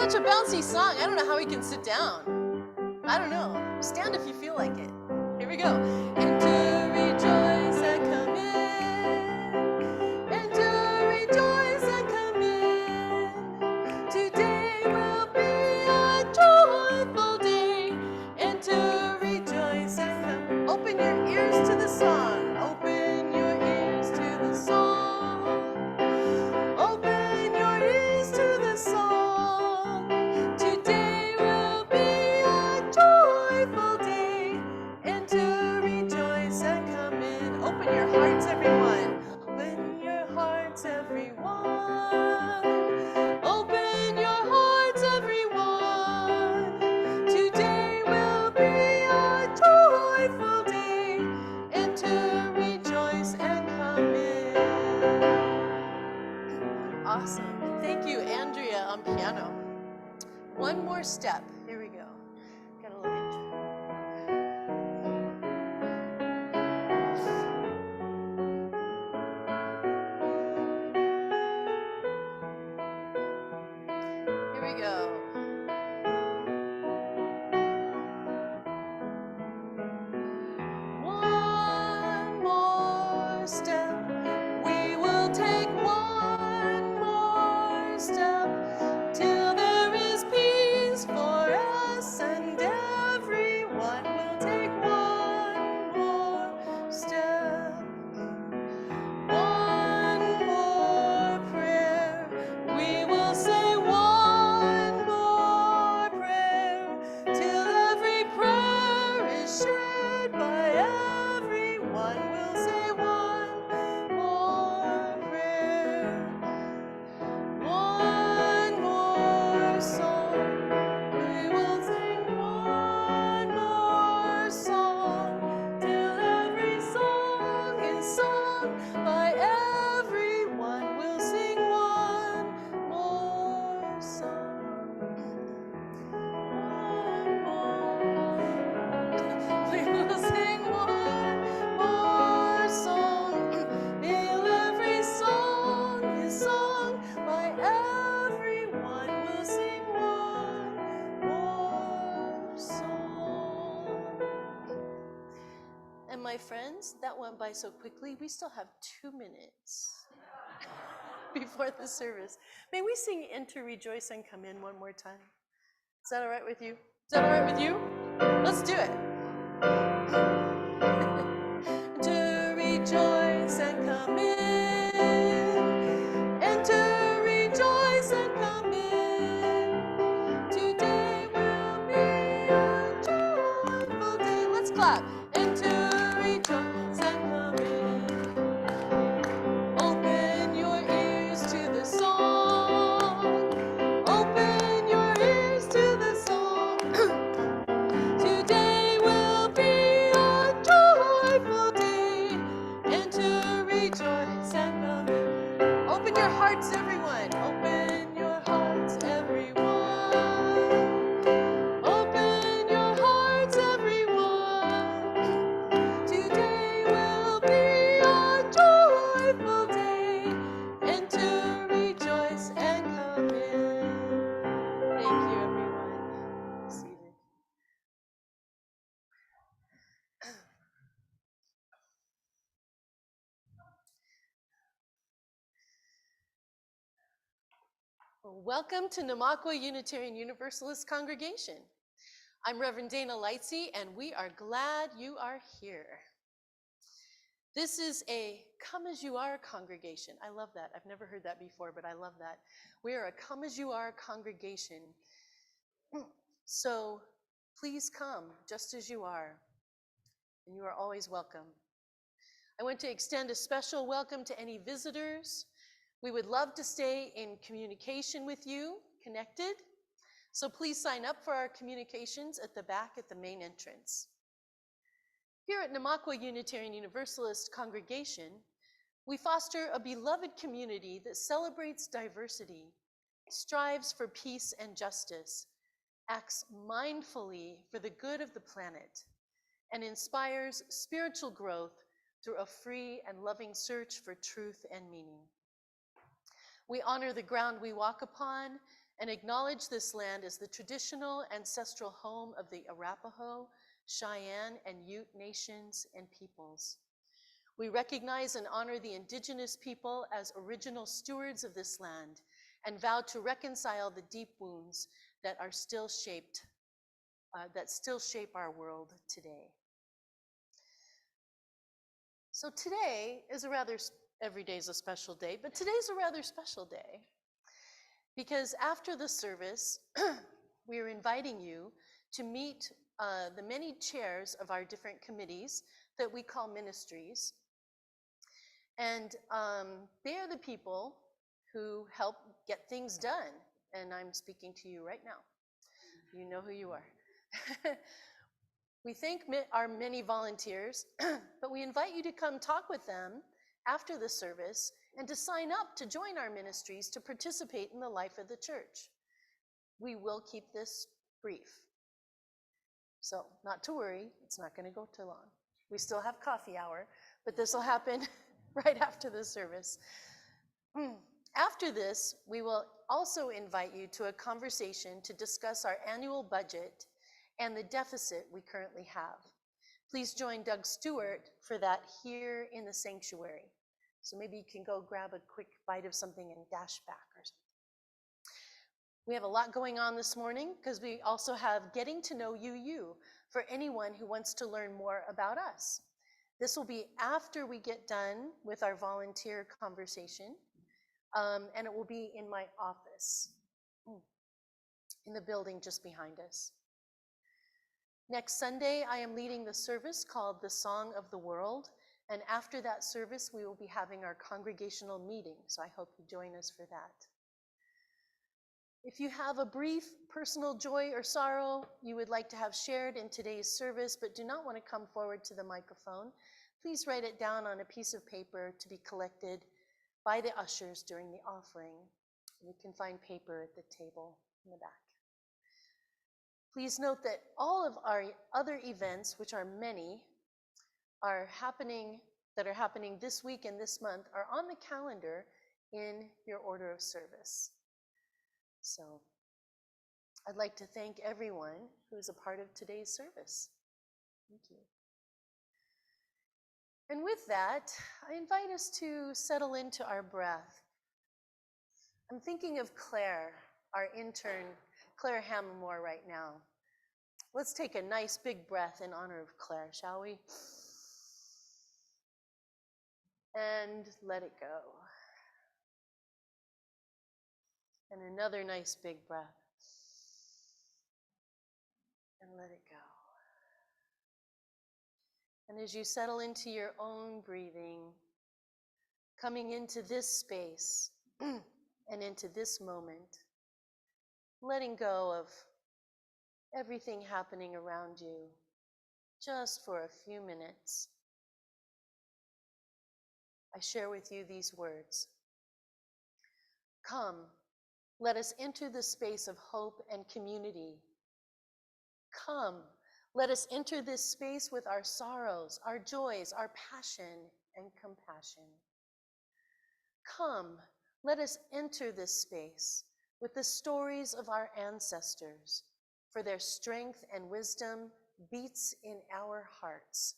such a bouncy song. I don't know how we can sit down. I don't know. Stand if you feel like it. Here we go. And to rejoice and come in. And to rejoice and come in. Today will be a joyful day. And to rejoice and come. Open your ears to the song. Open your ears to the song. Open your ears to the song. Today will be a joyful day, and to rejoice and come in. Open your hearts, everyone. Open your hearts, everyone. Open your hearts, everyone. Today will be a joyful day, and to rejoice and come in. Awesome. Thank you, Andrea, on piano. One more step. Here we go. Got a little intro. Here we go. One more step. We will take one more step till there is peace for us, and everyone will take one more step. One more prayer. We will say one more prayer till every prayer is shared by everyone. We'll say one more prayer. One more song. We will sing one more song till every song is sung by everyone. We'll sing one more song. One more. We will sing one more song till every song is sung by everyone. We'll sing one more song. And my friends, that went by so quickly. We still have 2 minutes before the service. May we sing "Enter, Rejoice, and Come In" one more time? Is that all right with you? Is that all right with you? Let's do it. To rejoice and come in. And to rejoice and come in. Today will be a joyful day. Let's clap. And to rejoice and come in. Open your ears to the song. Open your ears to the song. Today will be a joyful day, and to rejoice and come in. Open your hearts, everyone. Open your hearts, everyone. Open your hearts, everyone. Today will be a joyful day, and to rejoice and come in. Thank you, everyone. Be seated. Welcome to Namakwa Unitarian Universalist Congregation. I'm Reverend Dana Lightsey, and we are glad you are here. This is a come as you are congregation. I love that. I've never heard that before, but I love that. We are a come as you are congregation. So please come just as you are, and you are always welcome. I want to extend a special welcome to any visitors. We would love to stay in communication with you, connected. So please sign up for our communications at the back at the main entrance. Here at Namakwa Unitarian Universalist Congregation, we foster a beloved community that celebrates diversity, strives for peace and justice, acts mindfully for the good of the planet, and inspires spiritual growth through a free and loving search for truth and meaning. We honor the ground we walk upon and acknowledge this land as the traditional ancestral home of the Arapaho, Cheyenne, and Ute nations and peoples. We recognize and honor the indigenous people as original stewards of this land and vow to reconcile the deep wounds that still shape our world today. So today is every day is a special day, but today's a rather special day because after the service, we are inviting you to meet the many chairs of our different committees that we call ministries. And they are the people who help get things done. And I'm speaking to you right now. You know who you are. We thank our many volunteers, but we invite you to come talk with them after the service and to sign up to join our ministries to participate in the life of the church. We will keep this brief. So not to worry, it's not going to go too long. We still have coffee hour, but this will happen right after the service. After this, we will also invite you to a conversation to discuss our annual budget and the deficit we currently have. Please join Doug Stewart for that here in the sanctuary. So maybe you can go grab a quick bite of something and dash back or something. We have a lot going on this morning because we also have Getting to Know You for anyone who wants to learn more about us. This will be after we get done with our volunteer conversation, and it will be in my office in the building just behind us. Next Sunday, I am leading the service called The Song of the World, and after that service, we will be having our congregational meeting, so I hope you join us for that. If you have a brief personal joy or sorrow you would like to have shared in today's service, but do not want to come forward to the microphone, please write it down on a piece of paper to be collected by the ushers during the offering. You can find paper at the table in the back. Please note that all of our other events, which are many, that are happening this week and this month, are on the calendar in your order of service. So I'd like to thank everyone who is a part of today's service. Thank you. And with that, I invite us to settle into our breath. I'm thinking of Claire, our intern, Claire Hammamore right now. Let's take a nice big breath in honor of Claire, shall we? And let it go. And another nice big breath. And let it go. And as you settle into your own breathing, coming into this space and into this moment, letting go of everything happening around you just for a few minutes, I share with you these words. Come, let us enter the space of hope and community. Come, let us enter this space with our sorrows, our joys, our passion and compassion. Come, let us enter this space with the stories of our ancestors, for their strength and wisdom beats in our hearts.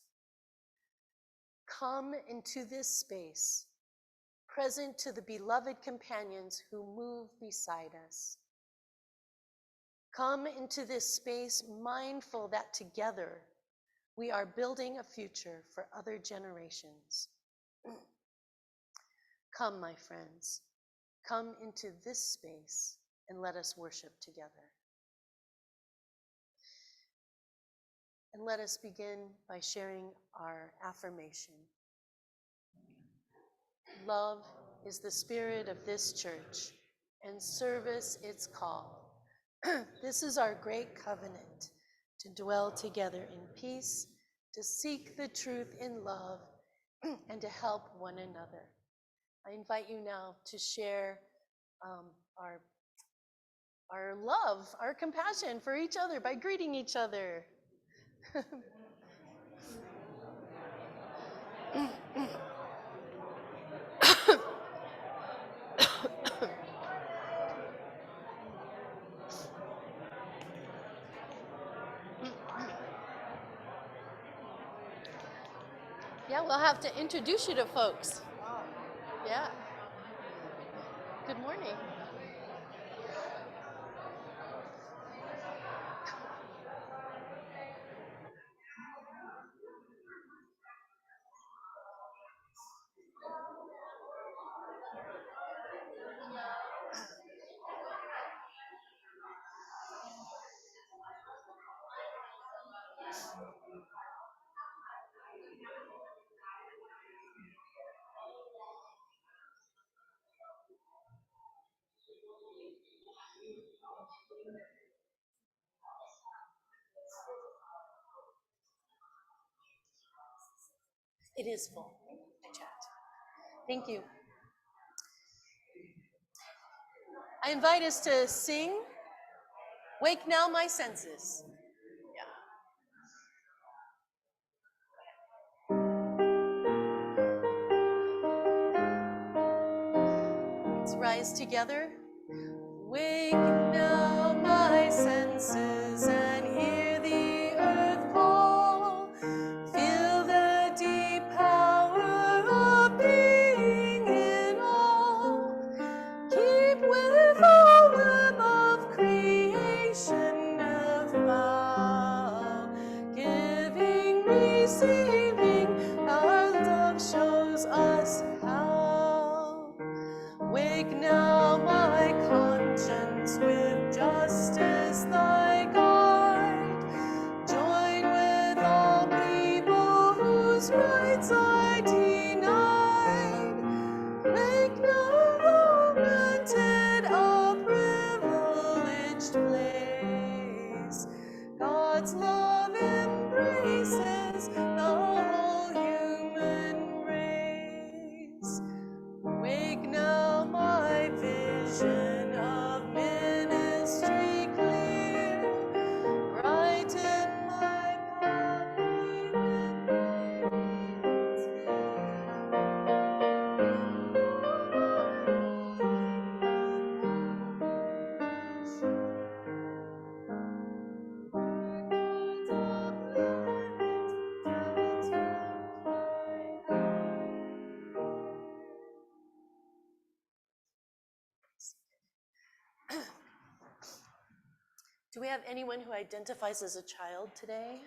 Come into this space, present to the beloved companions who move beside us. Come into this space mindful that together we are building a future for other generations. Come, my friends, come into this space and let us worship together. And let us begin by sharing our affirmation. Love is the spirit of this church, and service its call. This is our great covenant, to dwell together in peace, to seek the truth in love, and to help one another. I invite you now to share our love, our compassion for each other by greeting each other. We'll have to introduce you to folks. Yeah. Good morning. It is full. I checked. Thank you. I invite us to sing Wake Now My Senses. Let's rise together. Wake now my senses and hear the earth call. Feel the deep power of being in all. Keep with all web of creation of bow. Giving, receiving, our love shows us how. Wake now my conscience with justice thy guide. Join with all people whose rights I denied. Make no moment it a privileged place. God's love embraces the whole human race. Wake now my vision of ministry clear. Brighten my path even when it's Do we have anyone who identifies as a child today?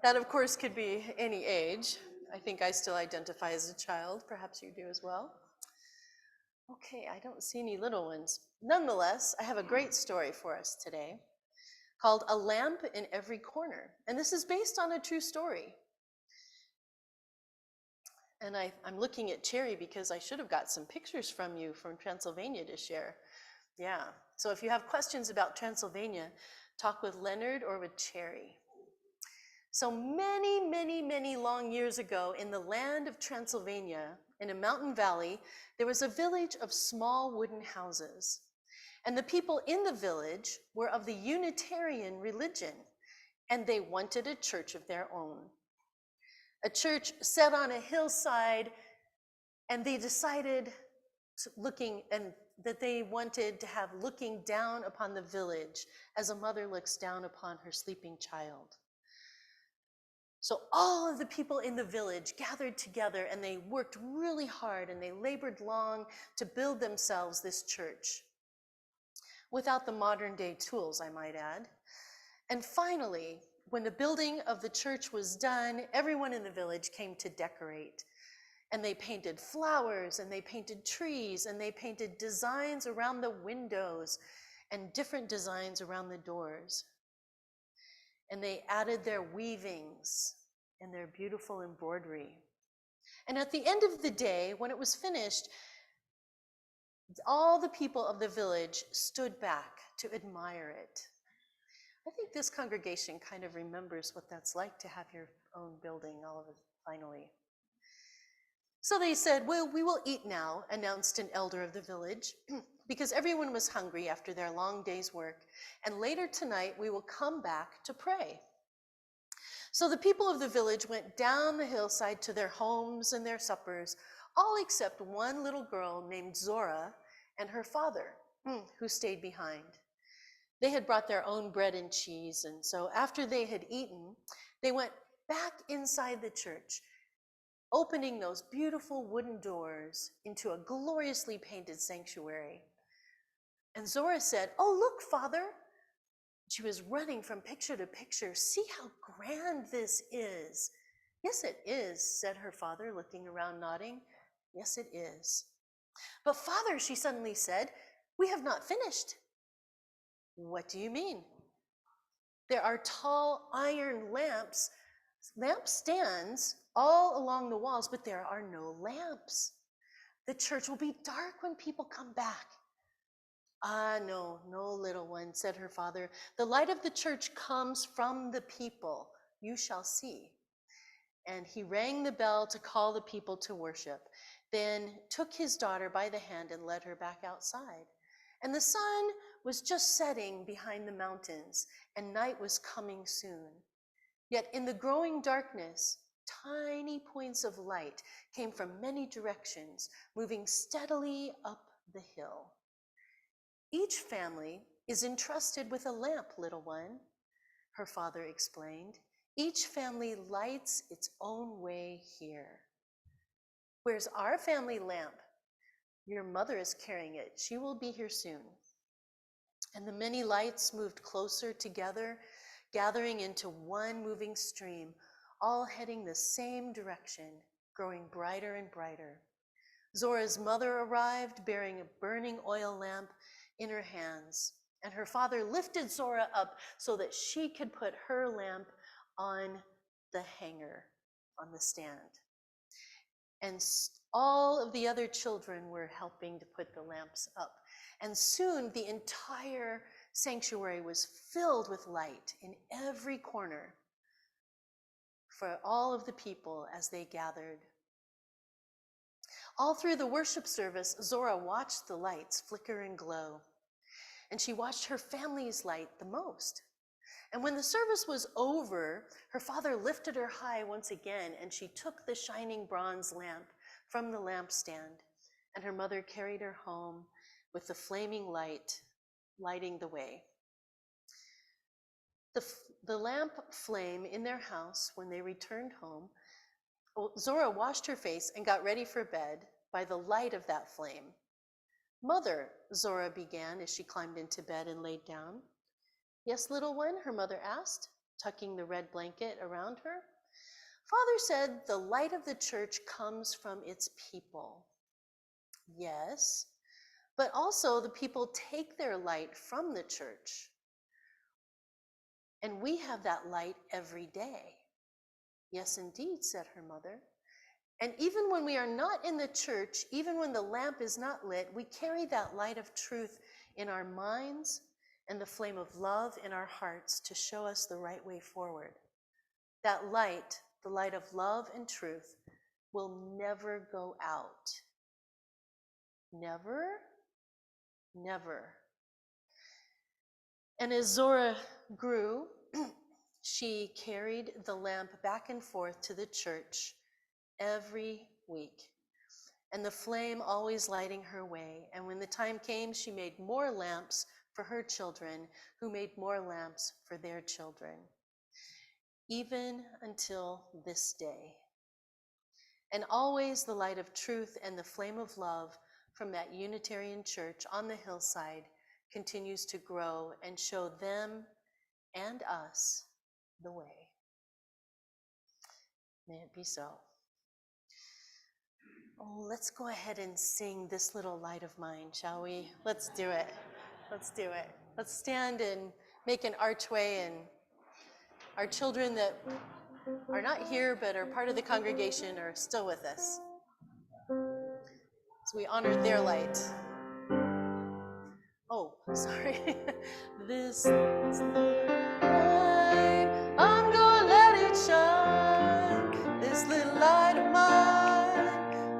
That, of course, could be any age. I think I still identify as a child. Perhaps you do as well. Okay, I don't see any little ones. Nonetheless, I have a great story for us today called A Lamp in Every Corner. And this is based on a true story. And I'm looking at Cherry because I should have got some pictures from you from Transylvania to share. Yeah, so if you have questions about Transylvania, talk with Leonard or with Cherry. So many long years ago, in the land of Transylvania, in a mountain valley, there was a village of small wooden houses. And the people in the village were of the Unitarian religion, and they wanted a church of their own. A church set on a hillside, and they decided that they wanted to have looking down upon the village as a mother looks down upon her sleeping child. So all of the people in the village gathered together, and they worked really hard, and they labored long to build themselves this church, without the modern day tools, I might add. And finally, when the building of the church was done, everyone in the village came to decorate. And they painted flowers, and they painted trees, and they painted designs around the windows and different designs around the doors. And they added their weavings and their beautiful embroidery. And at the end of the day, when it was finished, all the people of the village stood back to admire it. I think this congregation kind of remembers what that's like to have your own building all of it finally. So they said, well, we will eat now, announced an elder of the village, because everyone was hungry after their long day's work, and later tonight we will come back to pray. So the people of the village went down the hillside to their homes and their suppers, all except one little girl named Zora and her father, who stayed behind. They had brought their own bread and cheese, and so after they had eaten, they went back inside the church, opening those beautiful wooden doors into a gloriously painted sanctuary. And Zora said, "Oh, look, Father." She was running from picture to picture. "See how grand this is." "Yes, it is," said her father, looking around, nodding. "Yes, it is." "But Father," she suddenly said, "we have not finished." "What do you mean?" "There are tall iron lampstands all along the walls, but there are no lamps. The church will be dark when people come back." "Ah, no, no, little one," said her father. "The light of the church comes from the people. You shall see." And he rang the bell to call the people to worship, then took his daughter by the hand and led her back outside. And the sun was just setting behind the mountains, and night was coming soon. Yet in the growing darkness, tiny points of light came from many directions, moving steadily up the hill. "Each family is entrusted with a lamp, little one," her father explained. "Each family lights its own way here." "Where's our family lamp?" "Your mother is carrying it. She will be here soon." And the many lights moved closer together, gathering into one moving stream, all heading the same direction, growing brighter and brighter. Zora's mother arrived, bearing a burning oil lamp in her hands, and her father lifted Zora up so that she could put her lamp on the hanger, on the stand. And all of the other children were helping to put the lamps up. And soon the entire sanctuary was filled with light in every corner for all of the people as they gathered. All through the worship service, Zora watched the lights flicker and glow, and she watched her family's light the most. And when the service was over, her father lifted her high once again, and she took the shining bronze lamp from the lampstand, and her mother carried her home with the flaming light lighting the way. The lamp flame in their house when they returned home, Zora washed her face and got ready for bed by the light of that flame. "Mother," Zora began as she climbed into bed and laid down. "Yes, little one?" her mother asked, tucking the red blanket around her. "Father said the light of the church comes from its people." "Yes, but also the people take their light from the church. And we have that light every day." "Yes, indeed," said her mother. "And even when we are not in the church, even when the lamp is not lit, we carry that light of truth in our minds and the flame of love in our hearts to show us the right way forward. That light, the light of love and truth, will never go out. Never, never." And as Zora grew, she carried the lamp back and forth to the church every week, and the flame always lighting her way. And when the time came, she made more lamps for her children, who made more lamps for their children, even until this day. And always the light of truth and the flame of love from that Unitarian church on the hillside continues to grow and show them and us the way. May it be so. Oh, let's go ahead and sing "This Little Light of Mine," shall we? Let's do it. Let's do it. Let's stand and make an archway, and our children that are not here but are part of the congregation are still with us. So we honor their light. Oh, sorry. This light, I'm gonna let it shine. This little light of mine,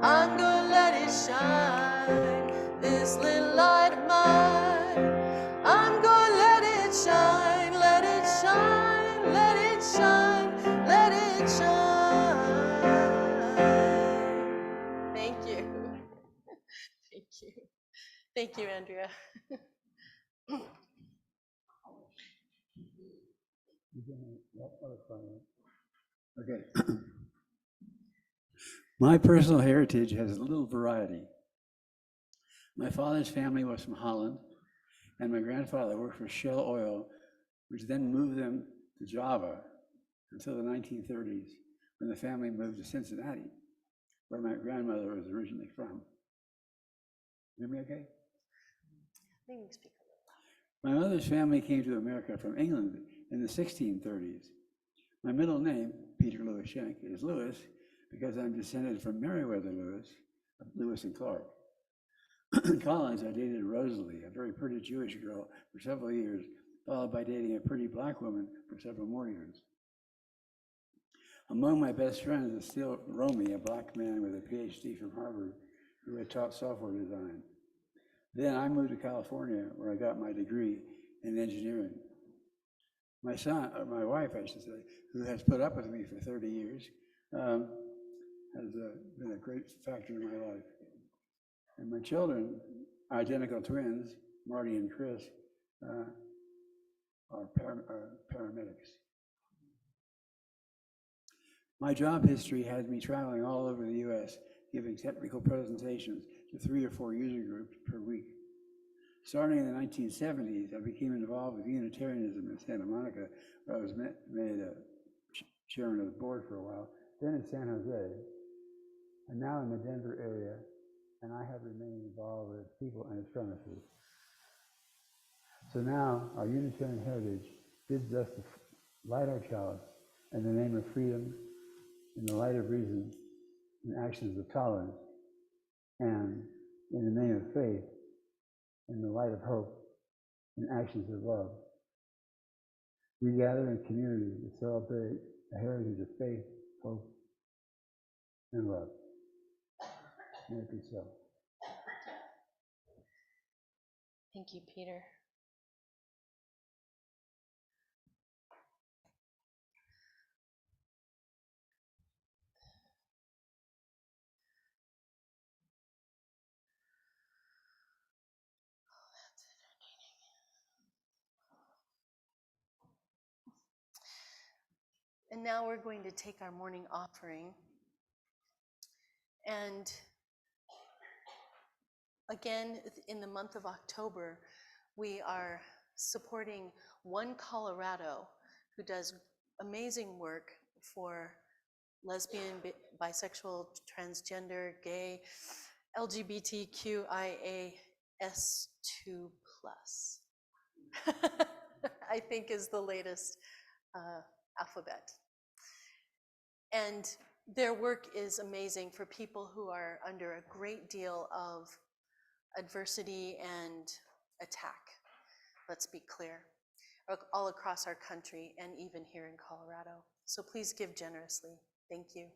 I'm gonna let it shine. This little light of mine, I'm gonna let it shine. Let it shine, let it shine, let it shine. Thank you. Thank you. Thank you, Andrea. Okay. My personal heritage has a little variety. My father's family was from Holland, and my grandfather worked for Shell Oil, which then moved them to Java until the 1930s, when the family moved to Cincinnati, where my grandmother was originally from. Hear me okay? Maybe speak a little louder. My mother's family came to America from England in the 1630s. My middle name, Peter Lewis Schenk, is Lewis because I'm descended from Meriwether Lewis, of Lewis and Clark. In college, I dated Rosalie, a very pretty Jewish girl, for several years, followed by dating a pretty black woman for several more years. Among my best friends is still Romy, a black man with a PhD from Harvard who had taught software design. Then I moved to California, where I got my degree in engineering. My son, or my wife, I should say, who has put up with me for 30 years, has been a great factor in my life. And my children, identical twins, Marty and Chris, are paramedics. My job history had me traveling all over the U.S., giving technical presentations to 3 or 4 user groups per week. Starting in the 1970s, I became involved with Unitarianism in Santa Monica, where I was made chairman of the board for a while, then in San Jose, and now in the Denver area, and I have remained involved with people and its premises. So now, our Unitarian heritage bids us to light our chalice in the name of freedom, in the light of reason, in actions of tolerance, and in the name of faith, in the light of hope, in actions of love. We gather in community to celebrate a heritage of faith, hope, and love. May it be so. Thank you, Peter. And now we're going to take our morning offering. And again, in the month of October, we are supporting One Colorado, who does amazing work for lesbian, bisexual, transgender, gay, LGBTQIA S2+. I think is the latest alphabet. And their work is amazing for people who are under a great deal of adversity and attack, let's be clear, all across our country and even here in Colorado. So please give generously. Thank you.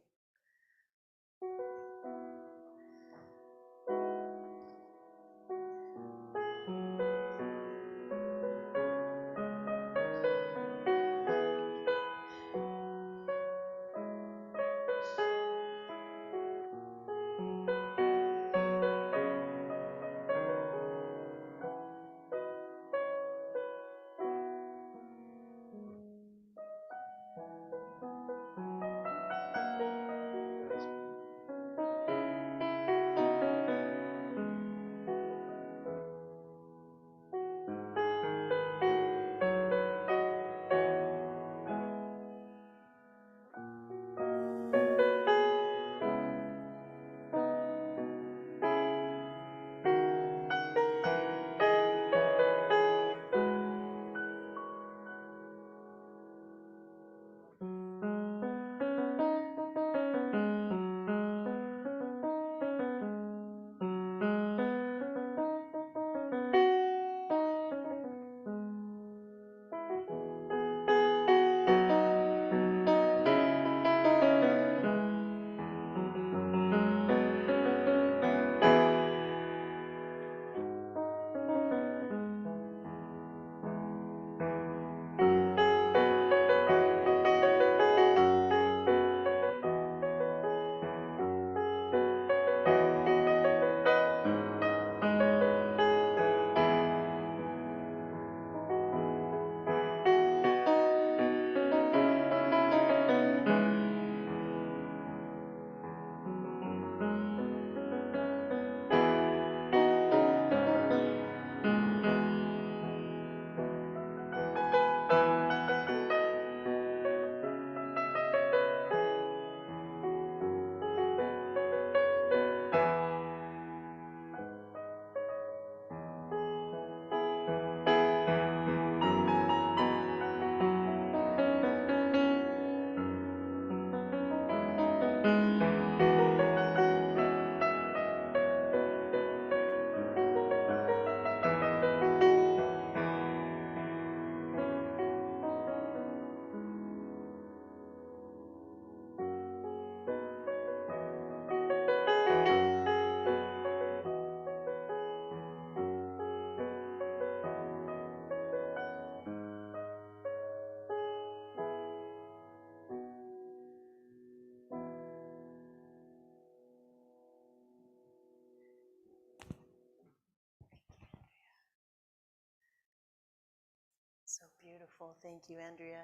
Beautiful. Thank you, Andrea.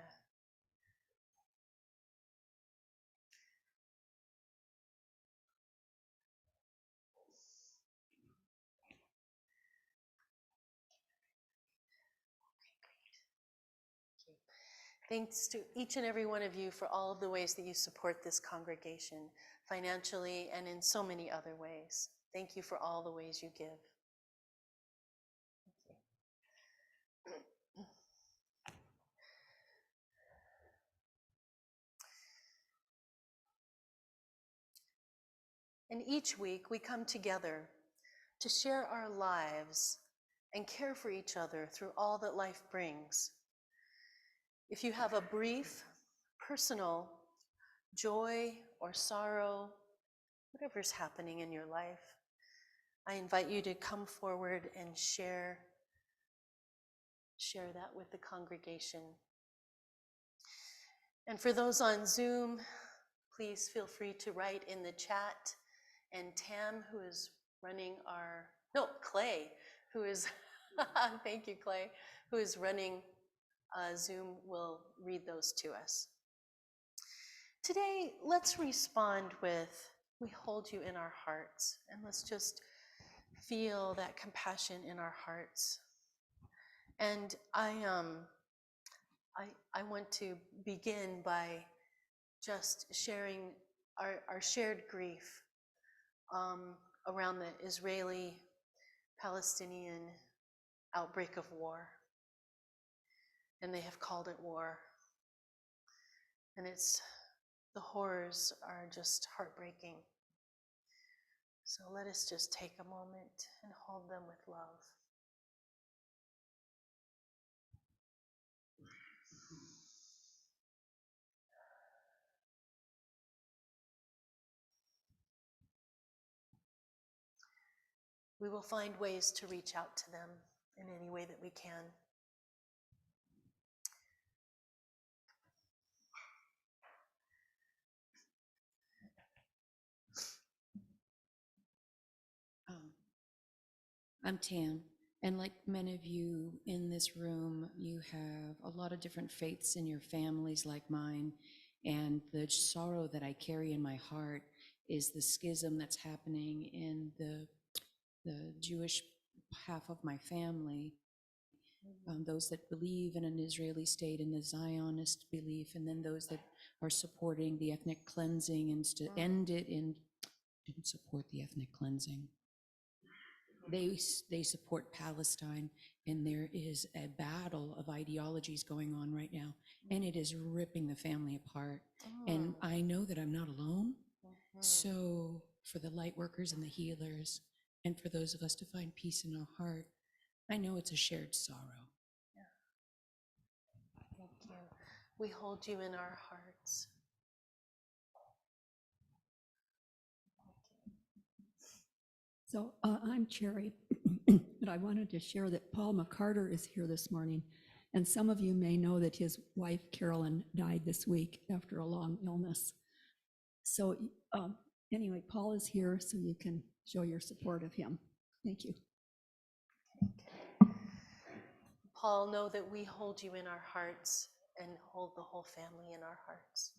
Thanks to each and every one of you for all of the ways that you support this congregation, financially and in so many other ways. Thank you for all the ways you give. And each week we come together to share our lives and care for each other through all that life brings. If you have a brief, personal joy or sorrow, whatever's happening in your life, I invite you to come forward and share that with the congregation. And for those on Zoom, please feel free to write in the chat. And Tam, who is running Clay, who is, thank you, Clay, who is running Zoom, will read those to us. Today, let's respond with, we hold you in our hearts, and let's just feel that compassion in our hearts. And I want to begin by just sharing our shared grief around the Israeli-Palestinian outbreak of war. And they have called it war. And the horrors are just heartbreaking. So let us just take a moment and hold them with love. We will find ways to reach out to them in any way that we can. I'm Tam, and like many of you in this room, you have a lot of different faiths in your families like mine, and the sorrow that I carry in my heart is the schism that's happening in the Jewish half of my family, those that believe in an Israeli state and the Zionist belief, and then those that are supporting the ethnic cleansing and to end it in, didn't support the ethnic cleansing. They support Palestine, and there is a battle of ideologies going on right now, and it is ripping the family apart. And I know that I'm not alone. So for the light workers and the healers, and for those of us to find peace in our heart, I know it's a shared sorrow. Yeah. Thank you. We hold you in our hearts. So I'm Cherry, but I wanted to share that Paul McCarter is here this morning. And some of you may know that his wife, Carolyn, died this week after a long illness. So anyway, Paul is here so you can show your support of him. Thank you. Okay. Paul, know that we hold you in our hearts and hold the whole family in our hearts.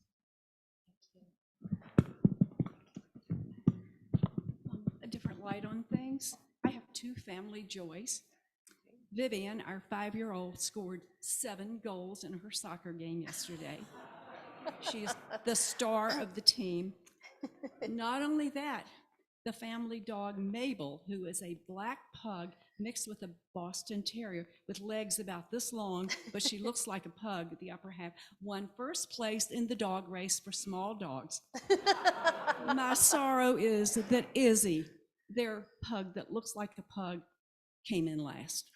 A different light on things. I have two family joys. Vivian, our 5-year-old, scored 7 goals in her soccer game yesterday. She's the star of the team. Not only that, the family dog Mabel, who is a black pug mixed with a Boston Terrier with legs about this long, but she looks like a pug at the upper half, won first place in the dog race for small dogs. My sorrow is that Izzy, their pug that looks like a pug, came in last.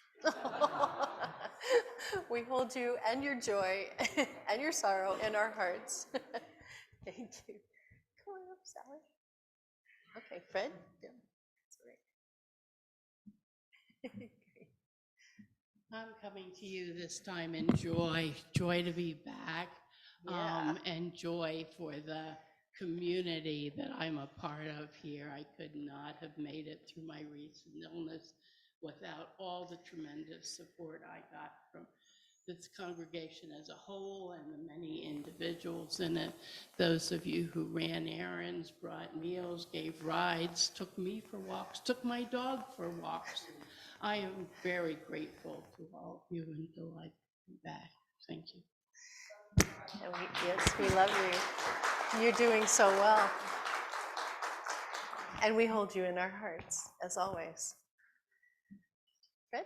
We hold you and your joy and your sorrow in our hearts. Thank you. Come on up, Sally. Okay, Fred? Yeah, that's right. I'm coming to you this time in joy to be back, Yeah. and joy for the community that I'm a part of here. I could not have made it through my recent illness without all the tremendous support I got from this congregation as a whole and the many individuals in it. Those of you who ran errands, brought meals, gave rides, took me for walks, took my dog for walks. I am very grateful to all of you and delighted to be back. Thank you. And yes, we love you. You're doing so well. And we hold you in our hearts, as always. Fred?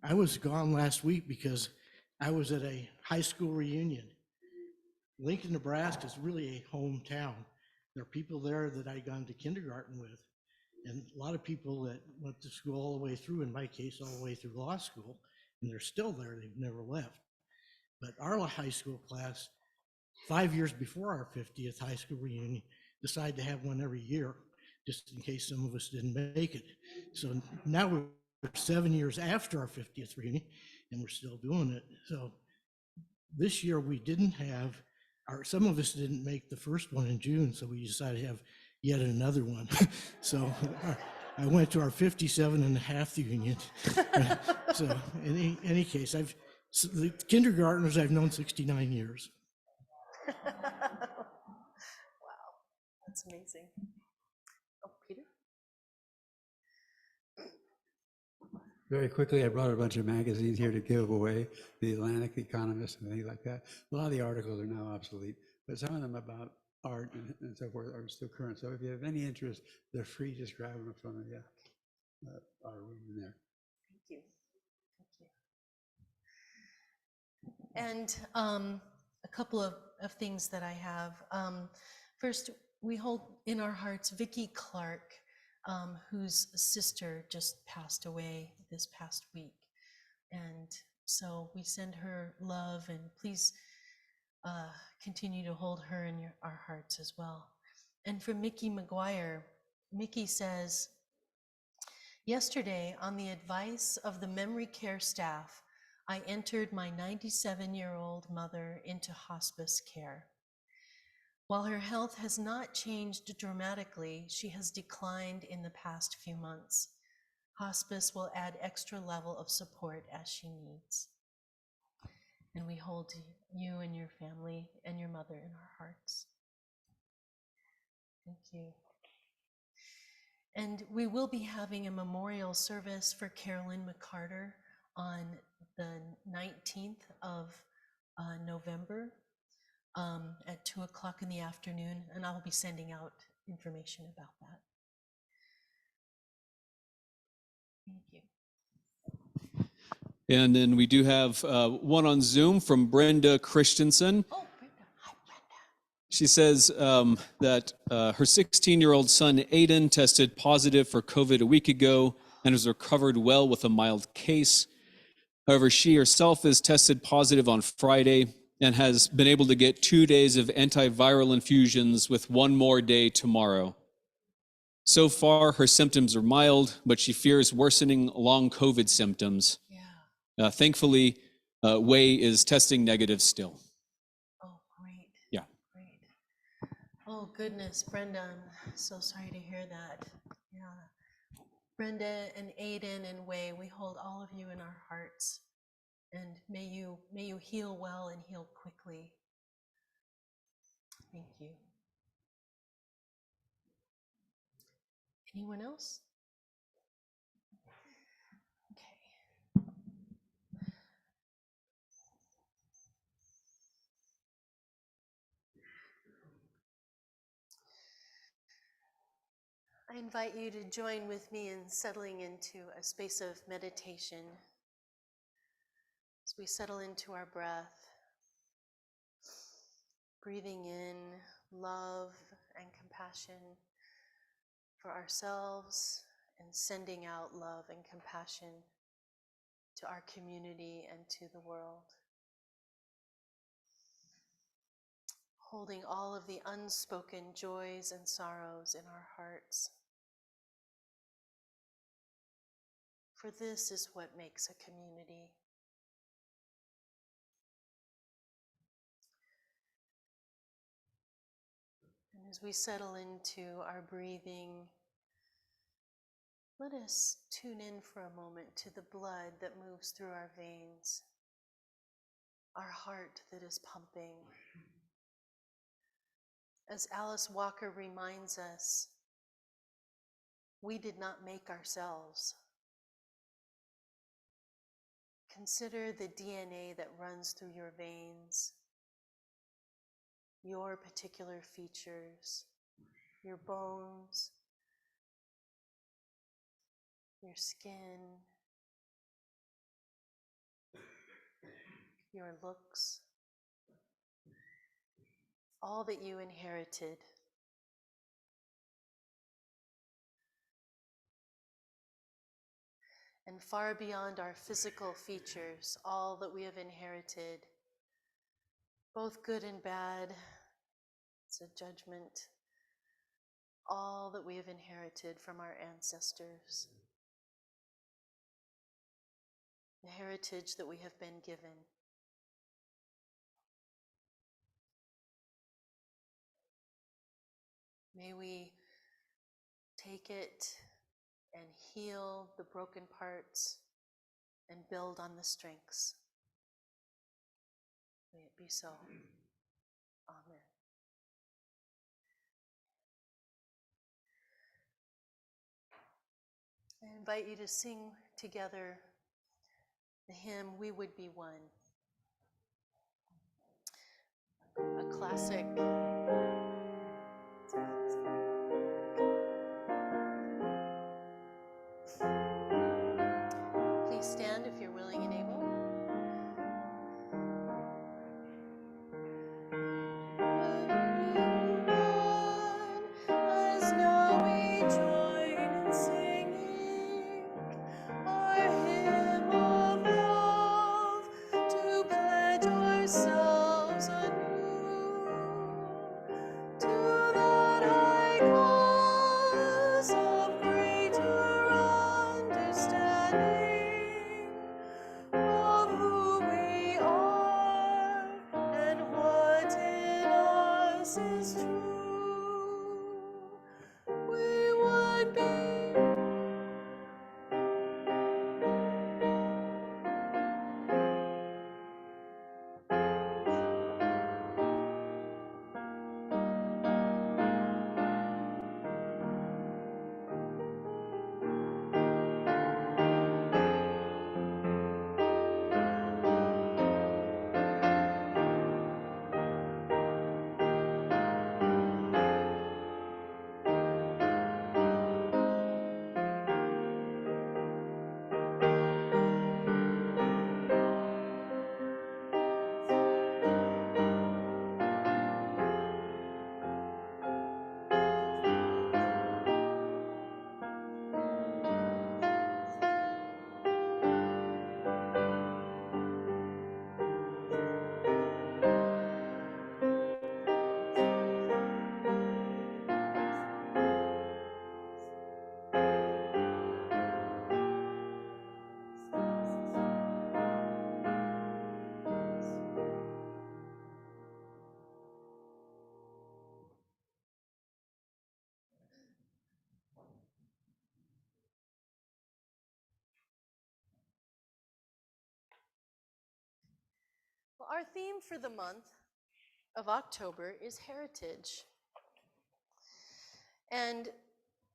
I was gone last week because I was at a high school reunion. Lincoln, Nebraska is really a hometown. There are people there that I'd gone to kindergarten with, and a lot of people that went to school all the way through, in my case, all the way through law school, and they're still there, they've never left. But our high school class, 5 years before our 50th high school reunion, decided to have one every year, just in case some of us didn't make it. So now we're 7 years after our 50th reunion, and we're still doing it. So this year we didn't have, some of us didn't make the first one in June, so we decided to have yet another one. So I went to our 57 and a half union. So in any case, the kindergartners I've known 69 years. Wow, that's amazing. Oh, Peter? Very quickly, I brought a bunch of magazines here to give away, The Atlantic, The Economist, and things like that. A lot of the articles are now obsolete, but some of them about art and so forth are still current. So if you have any interest, they're free. Just grab them from our room in there. Thank you. Thank you. And a couple of things that I have. First, we hold in our hearts Vicki Clark, whose sister just passed away this past week. And so we send her love, and please continue to hold her in our hearts as well. And for Mickey McGuire, Mickey says, yesterday, on the advice of the memory care staff, I entered my 97-year-old mother into hospice care. While her health has not changed dramatically, she has declined in the past few months. Hospice will add extra level of support as she needs. And we hold you and your family and your mother in our hearts. Thank you. And we will be having a memorial service for Carolyn McCarter on the 19th of November at 2 o'clock in the afternoon, and I'll be sending out information about that. Thank you. And then we do have one on Zoom from Brenda Christensen. Oh, Brenda. Hi, Brenda. She says that her 16-year-old son, Aiden, tested positive for COVID a week ago and has recovered well with a mild case. However, she herself is tested positive on Friday and has been able to get 2 days of antiviral infusions with one more day tomorrow. So far, her symptoms are mild, but she fears worsening long COVID symptoms. Yeah. Thankfully, Wei is testing negative still. Oh, great. Yeah. Great. Oh, goodness, Brenda, I'm so sorry to hear that. Yeah. Brenda and Aiden and Wei, we hold all of you in our hearts. And may you heal well and heal quickly. Thank you. Anyone else? Okay. I invite you to join with me in settling into a space of meditation as we settle into our breath, breathing in love and compassion for ourselves and sending out love and compassion to our community and to the world. Holding all of the unspoken joys and sorrows in our hearts. For this is what makes a community. And As we settle into our breathing, let us tune in for a moment to the blood that moves through our veins, our heart that is pumping. As Alice Walker reminds us, we did not make ourselves. Consider the DNA that runs through your veins, your particular features, your bones, your skin, your looks, all that you inherited. And far beyond our physical features, all that we have inherited, both good and bad, it's a judgment, all that we have inherited from our ancestors, the heritage that we have been given. May we take it and heal the broken parts and build on the strengths. May it be so. Amen. I invite you to sing together the hymn, "We Would Be One," a classic. Please stand if you're willing and able. As now we join in singing our hymn of love, to pledge ourselves anew to that high cause of greater understanding of who we are and what in us is true. We would be Well, our theme for the month of October is heritage. And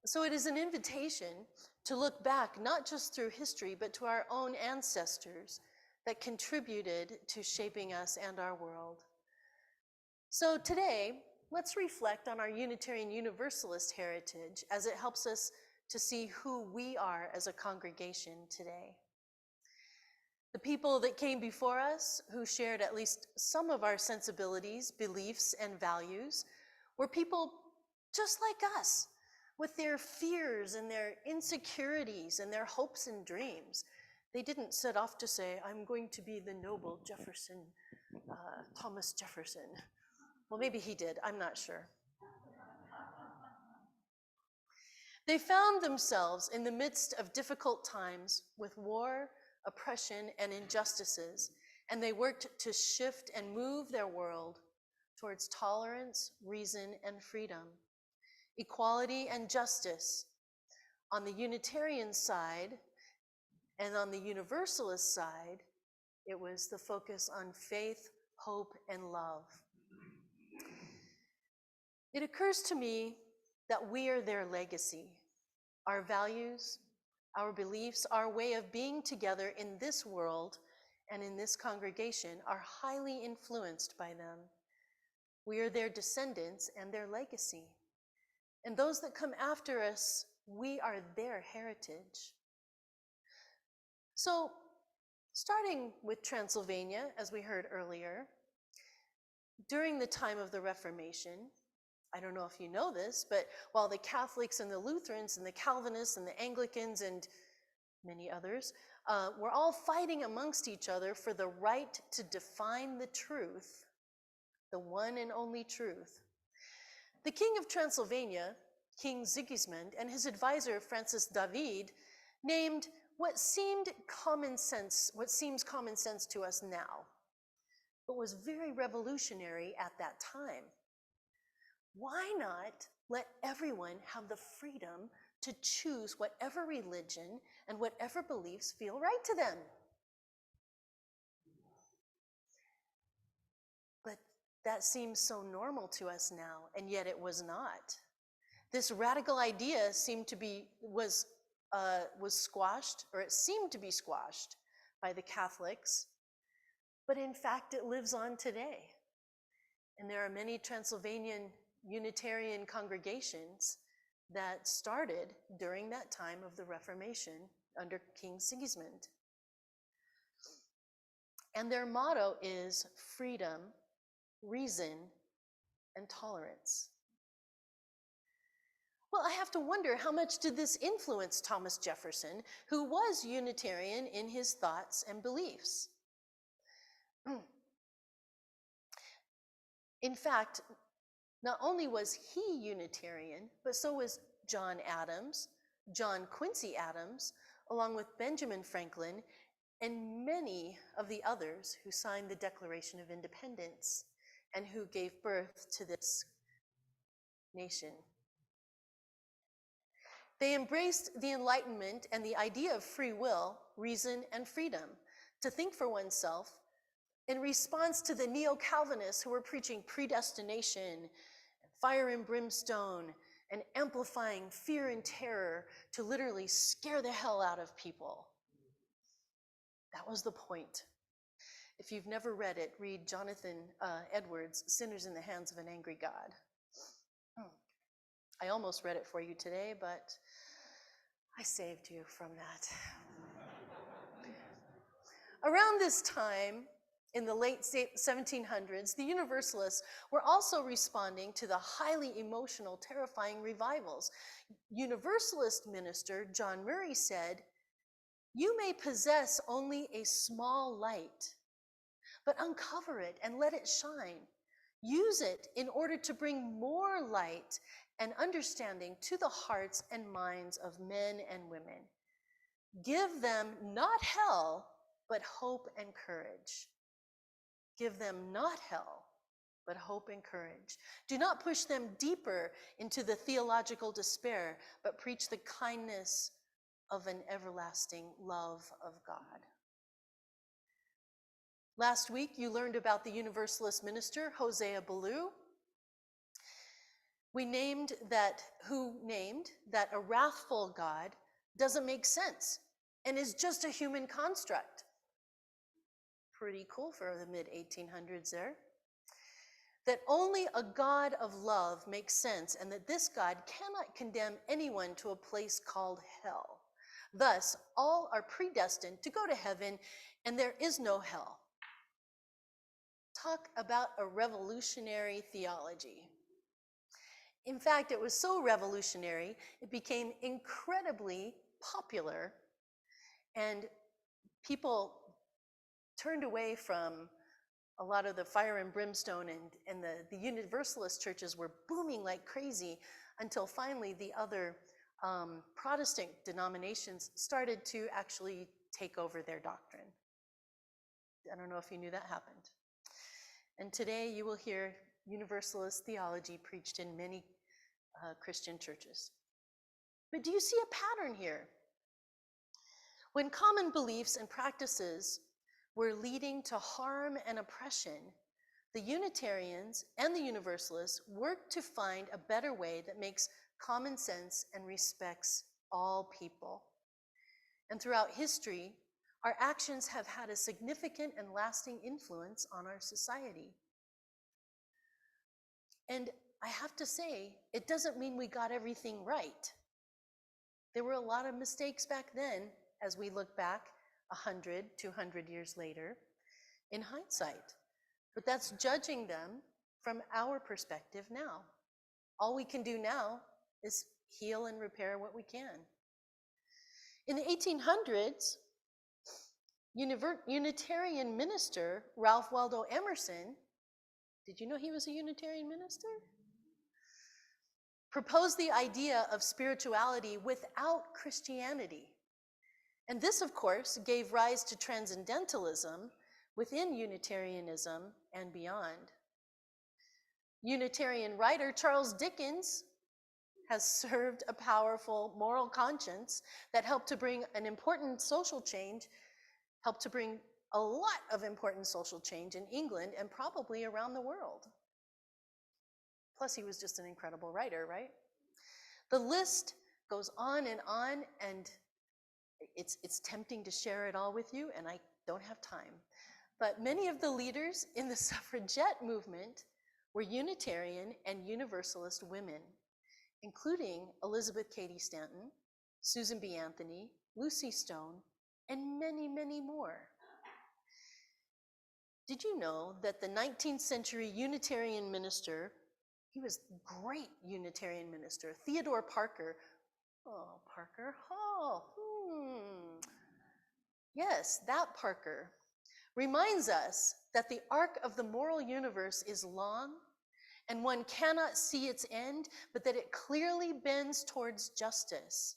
so it is an invitation to look back, not just through history, but to our own ancestors that contributed to shaping us and our world. So today, let's reflect on our Unitarian Universalist heritage as it helps us to see who we are as a congregation today. The people that came before us, who shared at least some of our sensibilities, beliefs, and values, were people just like us, with their fears and their insecurities and their hopes and dreams. They didn't set off to say, I'm going to be the noble Jefferson, Thomas Jefferson. Well, maybe he did, I'm not sure. They found themselves in the midst of difficult times with war, oppression, and injustices, and they worked to shift and move their world towards tolerance, reason, and freedom, equality and justice. On the Unitarian side and on the Universalist side, it was the focus on faith, hope, and love. It occurs to me that we are their legacy. Our values, our beliefs, our way of being together in this world and in this congregation are highly influenced by them. We are their descendants and their legacy. And those that come after us, we are their heritage. So, starting with Transylvania, as we heard earlier, during the time of the Reformation, I don't know if you know this, but while the Catholics and the Lutherans and the Calvinists and the Anglicans and many others were all fighting amongst each other for the right to define the truth, the one and only truth, the King of Transylvania, King Sigismund, and his advisor Francis David named what seems common sense to us now, but was very revolutionary at that time. Why not let everyone have the freedom to choose whatever religion and whatever beliefs feel right to them? But that seems so normal to us now, and yet it was not. This radical idea was squashed, or it seemed to be squashed by the Catholics, but in fact it lives on today. And there are many Transylvanian Unitarian congregations that started during that time of the Reformation under King Sigismund. And their motto is freedom, reason, and tolerance. Well, I have to wonder, how much did this influence Thomas Jefferson, who was Unitarian in his thoughts and beliefs? In fact, not only was he Unitarian, but so was John Adams, John Quincy Adams, along with Benjamin Franklin, and many of the others who signed the Declaration of Independence and who gave birth to this nation. They embraced the Enlightenment and the idea of free will, reason, and freedom to think for oneself in response to the neo-Calvinists who were preaching predestination, fire and brimstone, and amplifying fear and terror to literally scare the hell out of people. That was the point. If you've never read it, read Jonathan Edwards' Sinners in the Hands of an Angry God. I almost read it for you today, but I saved you from that. Around this time, in the late 1700s, the Universalists were also responding to the highly emotional, terrifying revivals. Universalist minister John Murray said, "You may possess only a small light, but uncover it and let it shine. Use it in order to bring more light and understanding to the hearts and minds of men and women. Give them not hell, but hope and courage. Give them not hell, but hope and courage. Do not push them deeper into the theological despair, but preach the kindness of an everlasting love of God." Last week, you learned about the Universalist minister, Hosea Ballou. Who named that a wrathful God doesn't make sense and is just a human construct. Pretty cool for the mid-1800s there. That only a God of love makes sense, and that this God cannot condemn anyone to a place called hell. Thus, all are predestined to go to heaven, and there is no hell. Talk about a revolutionary theology. In fact, it was so revolutionary, it became incredibly popular, and people turned away from a lot of the fire and brimstone, and the Universalist churches were booming like crazy until finally the other Protestant denominations started to actually take over their doctrine. I don't know if you knew that happened. And today you will hear Universalist theology preached in many Christian churches. But do you see a pattern here? When common beliefs and practices were leading to harm and oppression, the Unitarians and the Universalists worked to find a better way that makes common sense and respects all people. And throughout history, our actions have had a significant and lasting influence on our society. And I have to say, it doesn't mean we got everything right. There were a lot of mistakes back then, as we look back 100, 200 years later, in hindsight. But that's judging them from our perspective now. All we can do now is heal and repair what we can. In the 1800s, Unitarian minister Ralph Waldo Emerson, did you know he was a Unitarian minister? Proposed the idea of spirituality without Christianity. And this, of course, gave rise to transcendentalism within Unitarianism and beyond. Unitarian writer Charles Dickens has served a powerful moral conscience that helped to bring an important social change, helped to bring a lot of important social change in England and probably around the world. Plus, he was just an incredible writer, right? The list goes on, and it's tempting to share it all with you, and I don't have time. But many of the leaders in the suffragette movement were Unitarian and Universalist women, including Elizabeth Cady Stanton, Susan B. Anthony, Lucy Stone, and many, many more. Did you know that the 19th century Unitarian minister, he was a great Unitarian minister, Theodore Parker, oh, Parker Hall, yes, that Parker, reminds us that the arc of the moral universe is long and one cannot see its end, but that it clearly bends towards justice.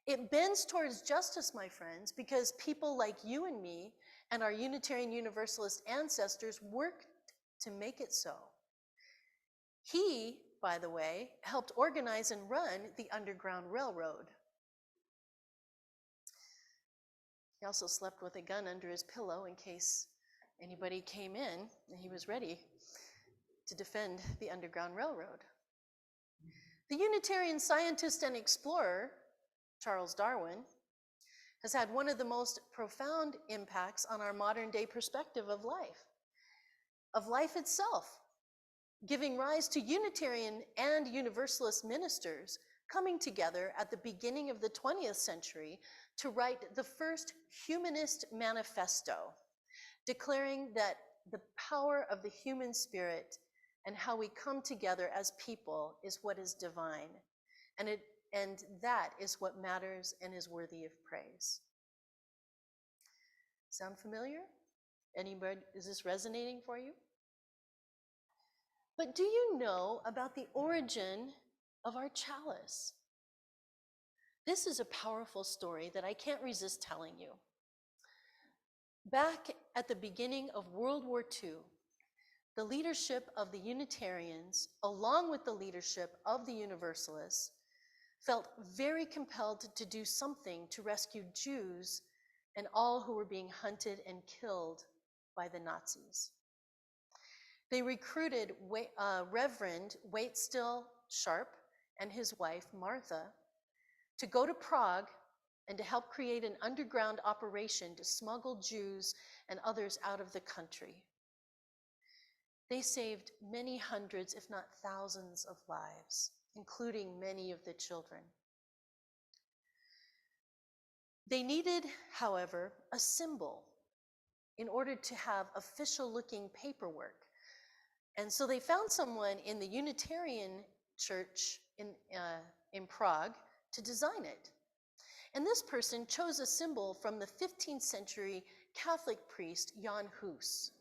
It bends towards justice, my friends, because people like you and me and our Unitarian Universalist ancestors worked to make it so. He, by the way, helped organize and run the Underground Railroad. He also slept with a gun under his pillow in case anybody came in, and he was ready to defend the Underground Railroad. The Unitarian scientist and explorer, Charles Darwin, has had one of the most profound impacts on our modern day perspective of life itself, giving rise to Unitarian and Universalist ministers coming together at the beginning of the 20th century to write the first humanist manifesto, declaring that the power of the human spirit and how we come together as people is what is divine. And that is what matters and is worthy of praise. Sound familiar? Anybody, is this resonating for you? But do you know about the origin of our chalice? This is a powerful story that I can't resist telling you. Back at the beginning of World War II, the leadership of the Unitarians, along with the leadership of the Universalists, felt very compelled to do something to rescue Jews and all who were being hunted and killed by the Nazis. They recruited Reverend Waitstill Sharp and his wife, Martha, to go to Prague and to help create an underground operation to smuggle Jews and others out of the country. They saved many hundreds, if not thousands, of lives, including many of the children. They needed, however, a symbol in order to have official-looking paperwork. And so they found someone in the Unitarian church in Prague to design it. And this person chose a symbol from the 15th century Catholic priest Jan Hus,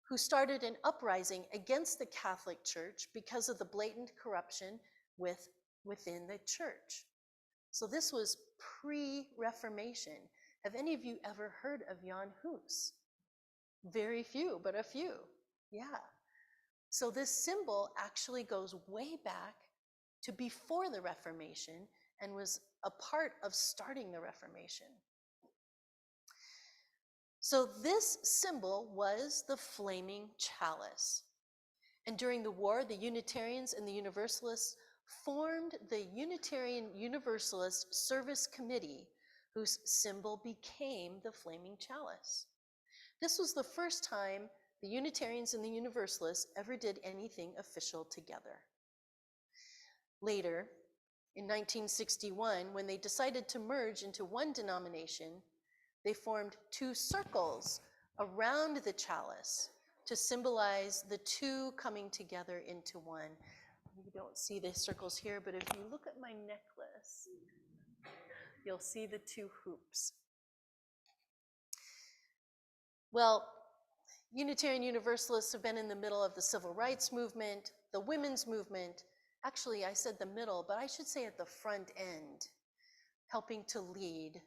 who started an uprising against the Catholic Church because of the blatant corruption within the church. So this was pre-Reformation. Have any of you ever heard of Jan Hus? Very few, but a few. Yeah. So this symbol actually goes way back to before the Reformation and was a part of starting the Reformation. So this symbol was the flaming chalice. And during the war, the Unitarians and the Universalists formed the Unitarian Universalist Service Committee, whose symbol became the flaming chalice. This was the first time the Unitarians and the Universalists ever did anything official together. Later, in 1961, when they decided to merge into one denomination, they formed two circles around the chalice to symbolize the two coming together into one. You don't see the circles here, but if you look at my necklace, you'll see the two hoops. Well, Unitarian Universalists have been in the middle of the civil rights movement, the women's movement. Actually, I said the middle, but I should say at the front end, helping to lead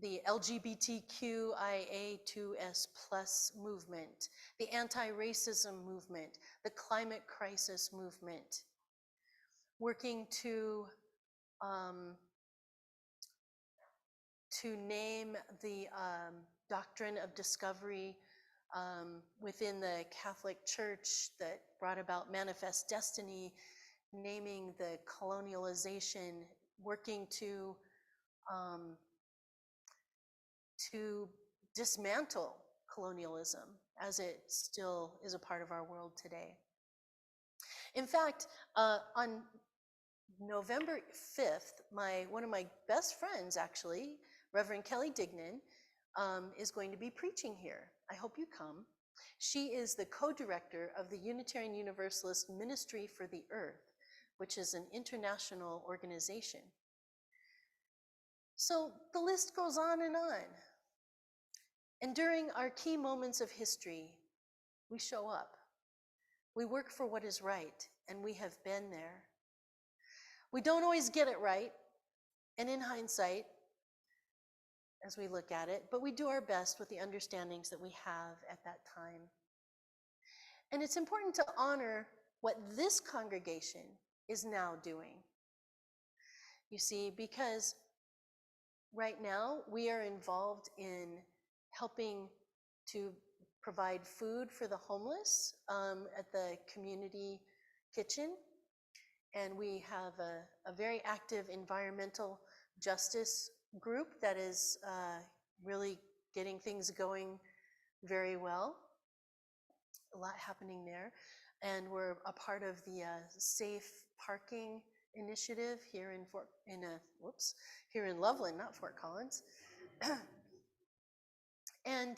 the LGBTQIA2S+ movement, the anti-racism movement, the climate crisis movement, working to name the doctrine of discovery within the Catholic Church that brought about manifest destiny, naming the colonialization, working to dismantle colonialism as it still is a part of our world today. In fact, on November 5th, one of my best friends, actually, Reverend Kelly Dignan, is going to be preaching here. I hope you come. She is the co-director of the Unitarian Universalist Ministry for the Earth, which is an international organization. So the list goes on and on. And during our key moments of history, we show up. We work for what is right, and we have been there. We don't always get it right, and in hindsight, as we look at it, but we do our best with the understandings that we have at that time. And it's important to honor what this congregation is now doing. You see, because right now we are involved in helping to provide food for the homeless at the community kitchen. And we have a very active environmental justice group that is really getting things going very well. A lot happening there. And we're a part of the Safe Parking Initiative here here in Loveland, not Fort Collins. And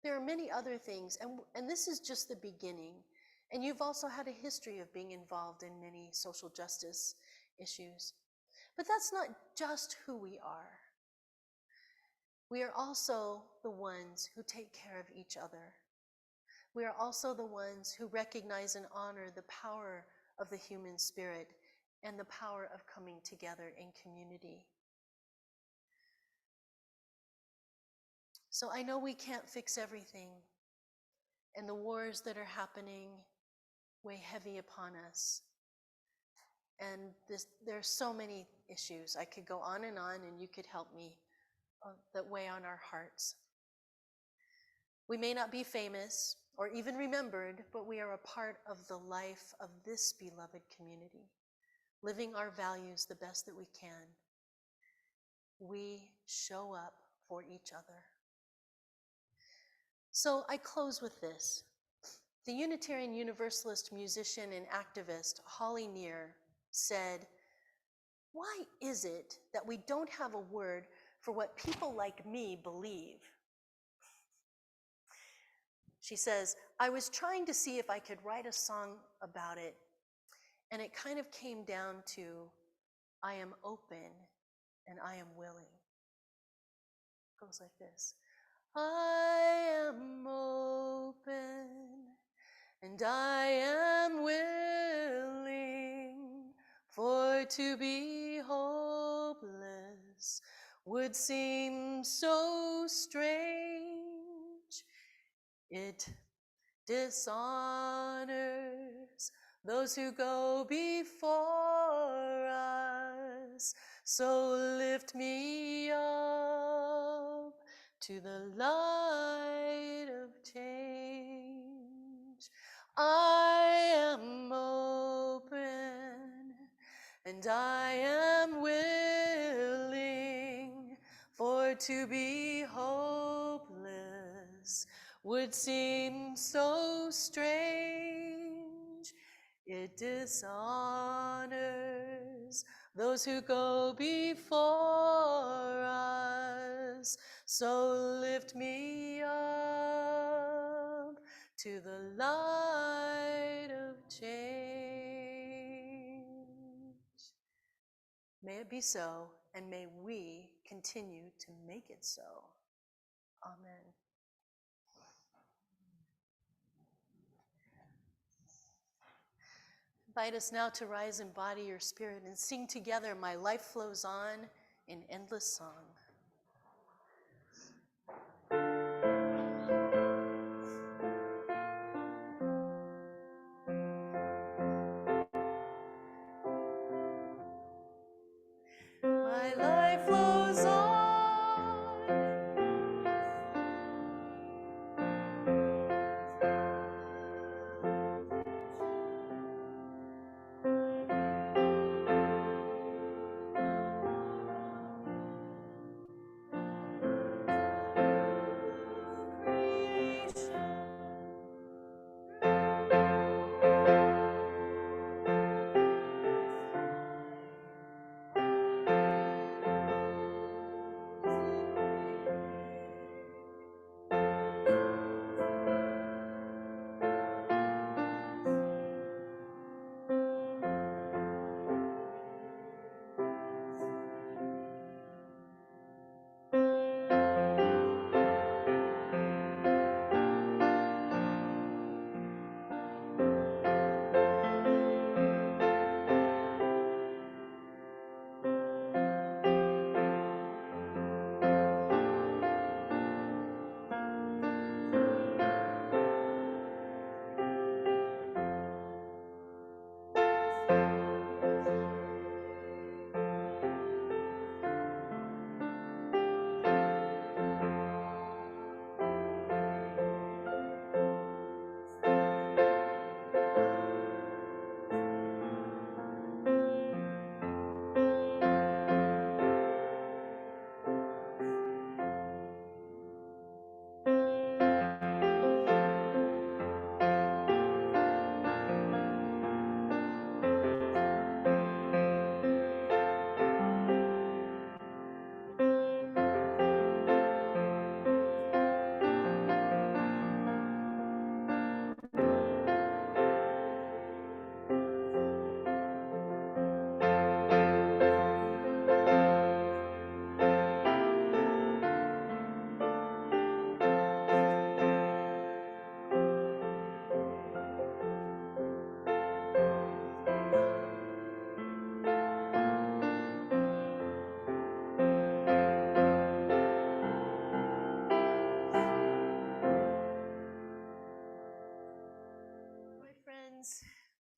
there are many other things, and this is just the beginning. And you've also had a history of being involved in many social justice issues. But that's not just who we are. We are also the ones who take care of each other. We are also the ones who recognize and honor the power of the human spirit and the power of coming together in community. So I know we can't fix everything, and the wars that are happening weigh heavy upon us. And there are so many issues. I could go on, and you could help me that weigh on our hearts. We may not be famous or even remembered, but we are a part of the life of this beloved community, living our values the best that we can. We show up for each other. So I close with this. The Unitarian Universalist musician and activist Holly Near said, "Why is it that we don't have a word for what people like me believe?" She says, "I was trying to see if I could write a song about it, and it kind of came down to, I am open and I am willing." It goes like this. I am open and I am willing, for to be hopeless would seem so strange. It dishonors those who go before us. So lift me up to the light of change. I am open and I am willing, for to be hopeless would seem so strange. It dishonors those who go before us. So lift me up to the light of change. May it be so, and may we continue to make it so. Amen. Invite us now to rise in body or spirit and sing together, My Life Flows On, in endless song. My life flows on.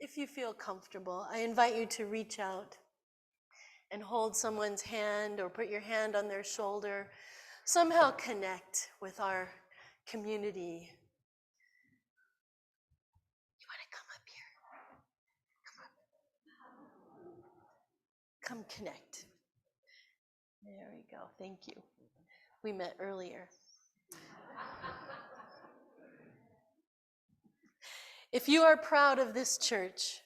If you feel comfortable, I invite you to reach out and hold someone's hand or put your hand on their shoulder. Somehow connect with our community. You want to come up here? Come connect. There we go. Thank you. We met earlier. If you are proud of this church,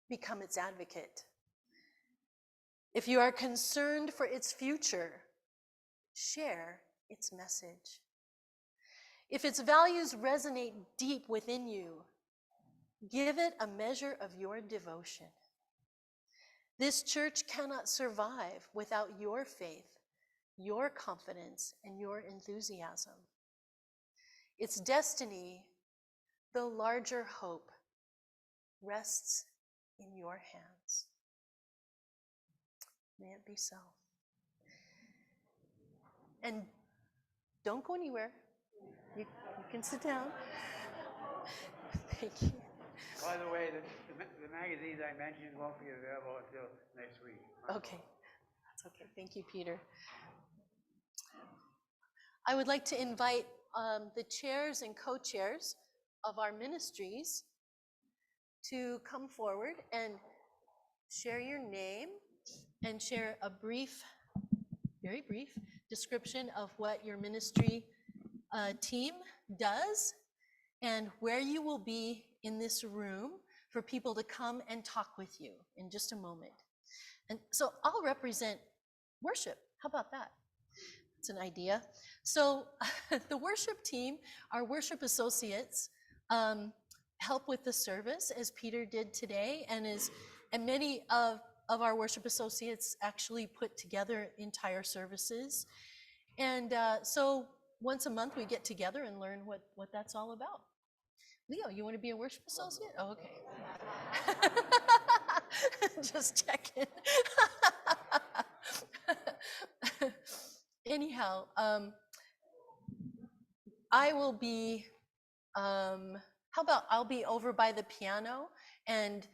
become its advocate. If you are concerned for its future, share its message. If its values resonate deep within you, give it a measure of your devotion. This church cannot survive without your faith, your confidence, and your enthusiasm. Its destiny, the larger hope, rests in your hands. May it be so. And don't go anywhere. You You can sit down. Thank you. By the way, the magazines I mentioned won't be available until next week. Okay, that's okay. Thank you, Peter. I would like to invite the chairs and co-chairs of our ministries to come forward and share your name and share a brief, very brief description of what your ministry team does and where you will be in this room for people to come and talk with you in just a moment. And so I'll represent worship. How about that? It's an idea. So the worship team, our worship associates, help with the service as Peter did today, and many of our worship associates actually put together entire services. And so once a month we get together and learn what that's all about. Leo, you want to be a worship associate? Oh, okay. Just checking. Anyhow, I will be, how about I'll be over by the piano and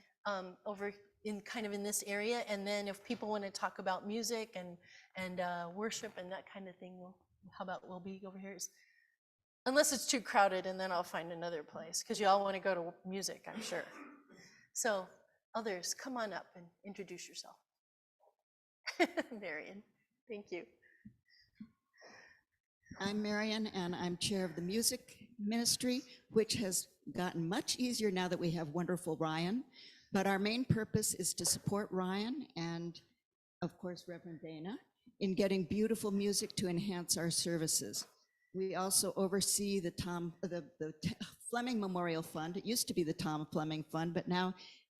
over in kind of in this area, and then if people want to talk about music and worship and that kind of thing, how about we'll be over here? Unless it's too crowded, and then I'll find another place, because you all want to go to music, I'm sure. So others, come on up and introduce yourself. Marion, thank you. I'm Marion, and I'm chair of the music ministry, which has gotten much easier now that we have wonderful Ryan. But our main purpose is to support Ryan and, of course, Reverend Dana in getting beautiful music to enhance our services. We also oversee the Fleming Memorial Fund. It used to be the Tom Fleming Fund, but now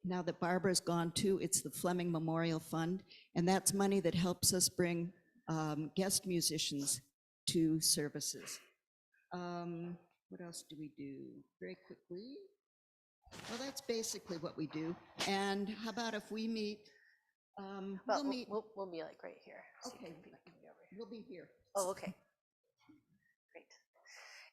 that Barbara's gone too, it's the Fleming Memorial Fund, and that's money that helps us bring guest musicians to services. What else do we do? Very quickly. Well, that's basically what we do. And how about if we meet? We'll meet. We'll be like right here. So Okay, we'll be here. Oh, okay. Great.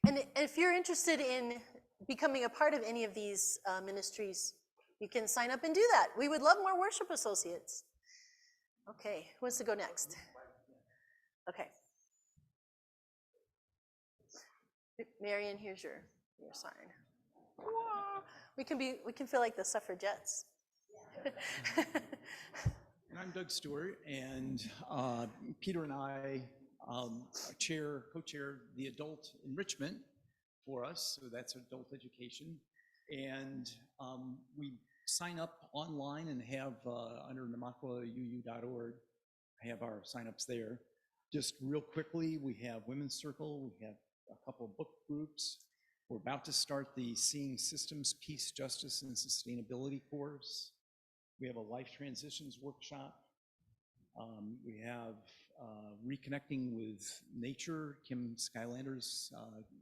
And if you're interested in becoming a part of any of these ministries, you can sign up and do that. We would love more worship associates. Okay, who wants to go next? Okay. Marion, here's your sign. We can feel like the suffragettes. And I'm Doug Stewart, and Peter and I co-chair the adult enrichment for us, so that's adult education. And we sign up online and have under namaquauu.org, I have our signups there. Just real quickly, we have Women's Circle, we have a couple of book groups. We're about to start the Seeing Systems, Peace, Justice, and Sustainability course. We have a life transitions workshop. We have Reconnecting with Nature. Kim Skylander's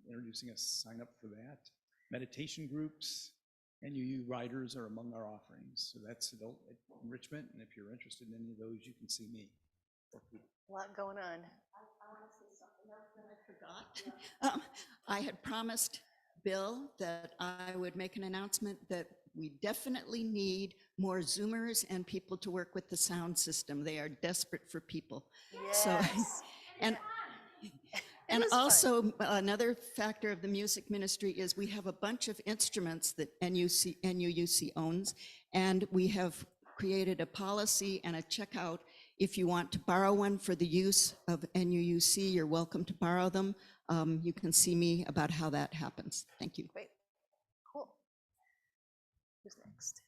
introducing us to sign up for that. Meditation groups, NUU riders are among our offerings. So that's adult enrichment, and if you're interested in any of those, you can see me. A lot going on. I want to say something else that I forgot. I had promised Bill that I would make an announcement that we definitely need more Zoomers and people to work with the sound system. They are desperate for people. Yes. So, and also another factor of the music ministry is we have a bunch of instruments that NUUC owns, and we have created a policy and a checkout. If you want to borrow one for the use of NUUC, you're welcome to borrow them. You can see me about how that happens. Thank you. Great. Cool. Who's next?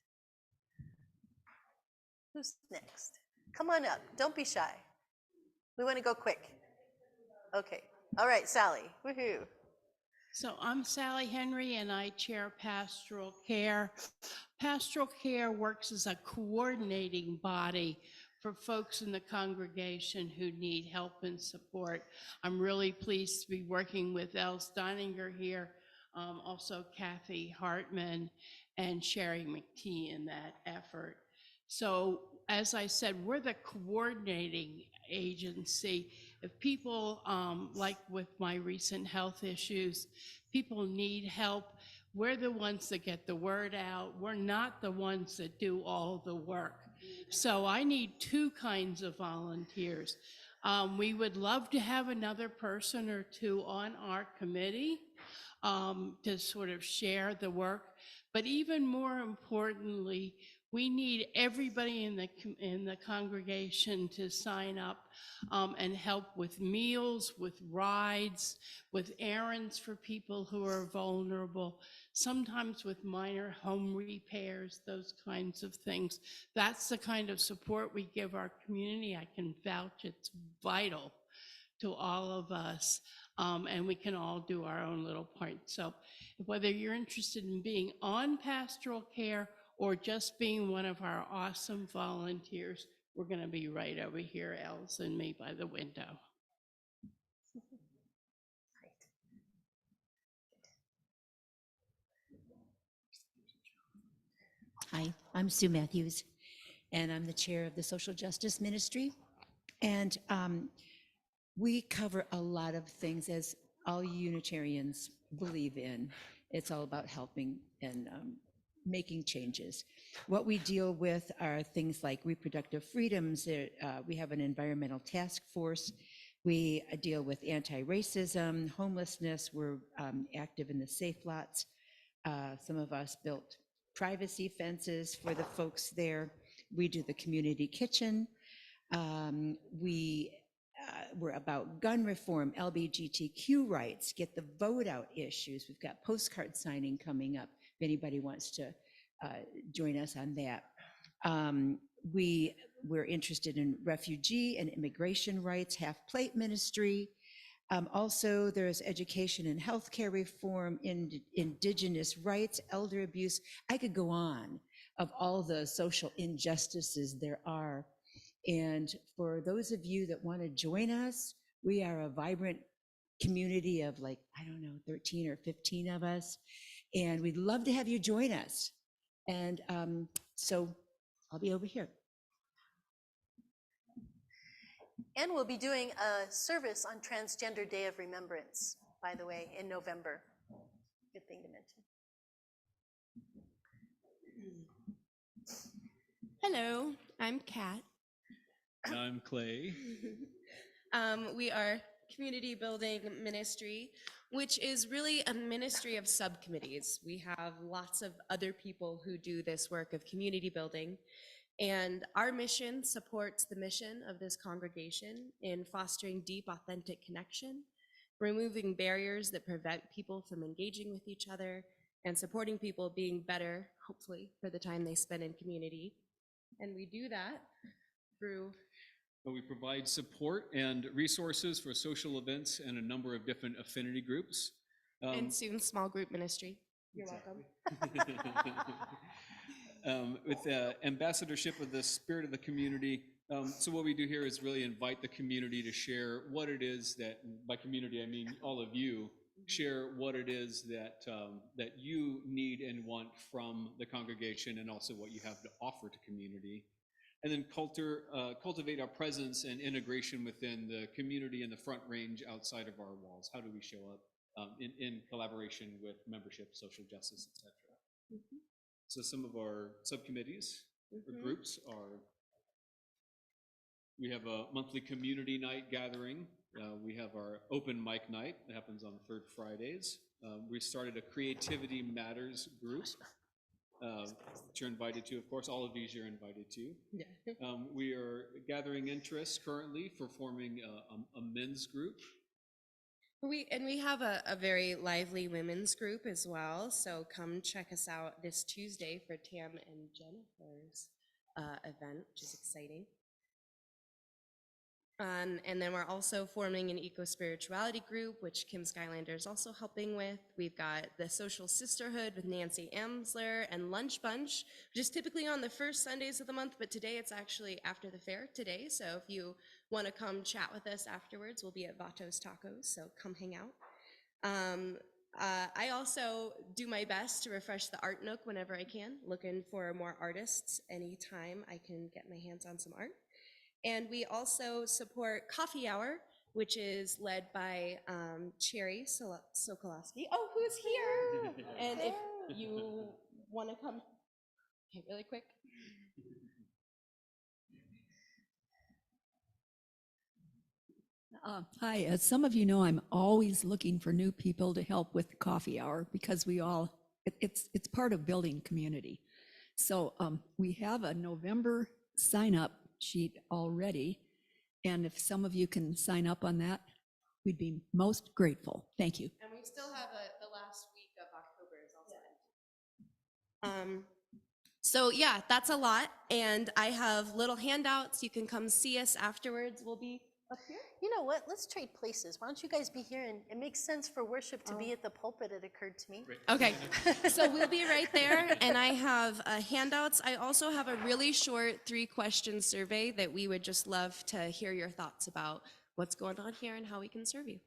Who's next? Come on up. Don't be shy. We want to go quick. Okay. All right, Sally. Woohoo. So I'm Sally Henry, and I chair Pastoral Care. Pastoral Care works as a coordinating body for folks in the congregation who need help and support. I'm really pleased to be working with Els Deininger here, also Kathy Hartman and Sherry McTee in that effort. So as I said, we're the coordinating agency, If people, like with my recent health issues, people need help, we're the ones that get the word out. We're not the ones that do all the work. So I need two kinds of volunteers. We would love to have another person or two on our committee to sort of share the work. But even more importantly, we need everybody in the congregation to sign up and help with meals, with rides, with errands for people who are vulnerable, sometimes with minor home repairs, those kinds of things. That's the kind of support we give our community. I can vouch it's vital to all of us, and we can all do our own little part. So whether you're interested in being on pastoral care or just being one of our awesome volunteers, we're going to be right over here, Els and me, by the window. Hi, I'm Sue Matthews, and I'm the chair of the Social Justice Ministry. And we cover a lot of things, as all Unitarians believe in. It's all about helping and making changes. What we deal with are things like reproductive freedoms. We have an environmental task force. We deal with anti-racism, homelessness. We're active in the safe lots. Some of us built privacy fences for the folks there. We do the community kitchen. We're about gun reform, LGBTQ rights, get the vote out issues. We've got postcard signing coming up if anybody wants to join us on that. We're interested in refugee and immigration rights, half plate ministry. Also, there's education and healthcare reform, indigenous rights, elder abuse. I could go on of all the social injustices there are. And for those of you that want to join us, we are a vibrant community of 13 or 15 of us. And we'd love to have you join us. And so I'll be over here. And we'll be doing a service on Transgender Day of Remembrance, by the way, in November. Good thing to mention. Hello, I'm Kat. I'm Clay. We are Community Building Ministry, which is really a ministry of subcommittees. We have lots of other people who do this work of community building, and our mission supports the mission of this congregation in fostering deep, authentic connection, removing barriers that prevent people from engaging with each other, and supporting people being better, hopefully, for the time they spend in community. And we do that through We provide support and resources for social events and a number of different affinity groups. and soon small group ministry. You're welcome. With ambassadorship of the spirit of the community. So what we do here is really invite the community to share what it is that, by community I mean all of you, share what it is that that you need and want from the congregation, and also what you have to offer to community. And then cultivate our presence and integration within the community and the front range outside of our walls. How do we show up in collaboration with membership, social justice, etc. So some of our subcommittees or groups are, we have a monthly community night gathering. We have our open mic night that happens on third Fridays. We started a Creativity Matters group. That you're invited to, of course, all of these you're invited to. Yeah. We are gathering interest currently for forming a men's group. We have a very lively women's group as well, so come check us out this Tuesday for Tam and Jennifer's event, which is exciting. And then we're also forming an eco-spirituality group, which Kim Skylander is also helping with. We've got the Social Sisterhood with Nancy Amsler and Lunch Bunch, which is typically on the first Sundays of the month, but today it's actually after the fair today. So if you want to come chat with us afterwards, we'll be at Vato's Tacos, so come hang out. I also do my best to refresh the Art Nook whenever I can, looking for more artists anytime I can get my hands on some art. And we also support Coffee Hour, which is led by Cherry Sokolowski. Oh, who's here? And if you want to come, okay, really quick. Hi, as some of you know, I'm always looking for new people to help with coffee hour because it's part of building community. So we have a November sign up sheet already. And if some of you can sign up on that, we'd be most grateful. Thank you. And we still have the last week of October is also in. So yeah, that's a lot. And I have little handouts. You can come see us afterwards. We'll be up here. You know what? Let's trade places. Why don't you guys be here? And it makes sense for worship to be at the pulpit, it occurred to me. Okay, so we'll be right there, and I have handouts. I also have a really short 3-question survey that we would just love to hear your thoughts about what's going on here and how we can serve you.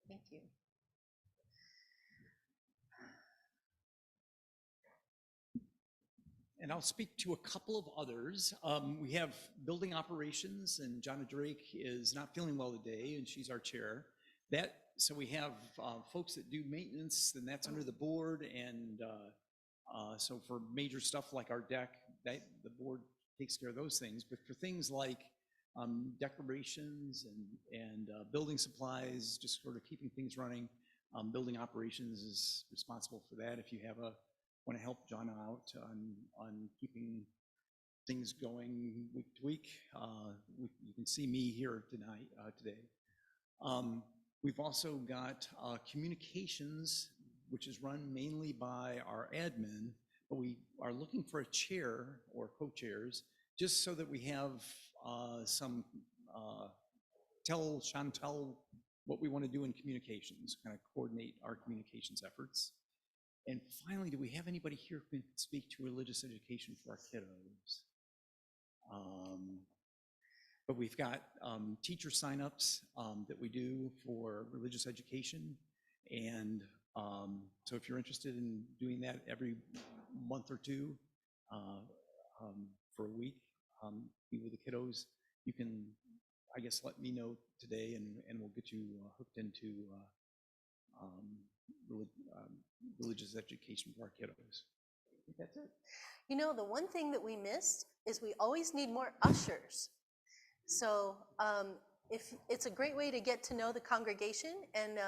Thank you. And I'll speak to a couple of others. We have building operations, and Jonna Drake is not feeling well today, and she's our chair. So we have folks that do maintenance, and that's under the board. And so for major stuff like our deck, the board takes care of those things. But for things like decorations and building supplies, just sort of keeping things running, building operations is responsible for that. If you want to help Jonna out on keeping things going week to week, you can see me here today. We've also got communications, which is run mainly by our admin, but we are looking for a chair or co-chairs, just so that we have tell Chantel what we want to do in communications, kind of coordinate our communications efforts. And finally, do we have anybody here who can speak to religious education for our kiddos? But we've got teacher signups that we do for religious education. And so if you're interested in doing that every month or two for a week, be with the kiddos, you can, I guess, let me know today, and we'll get you hooked into religious education for our kiddos. I think that's it. You know, the one thing that we missed is we always need more ushers. So if it's a great way to get to know the congregation, and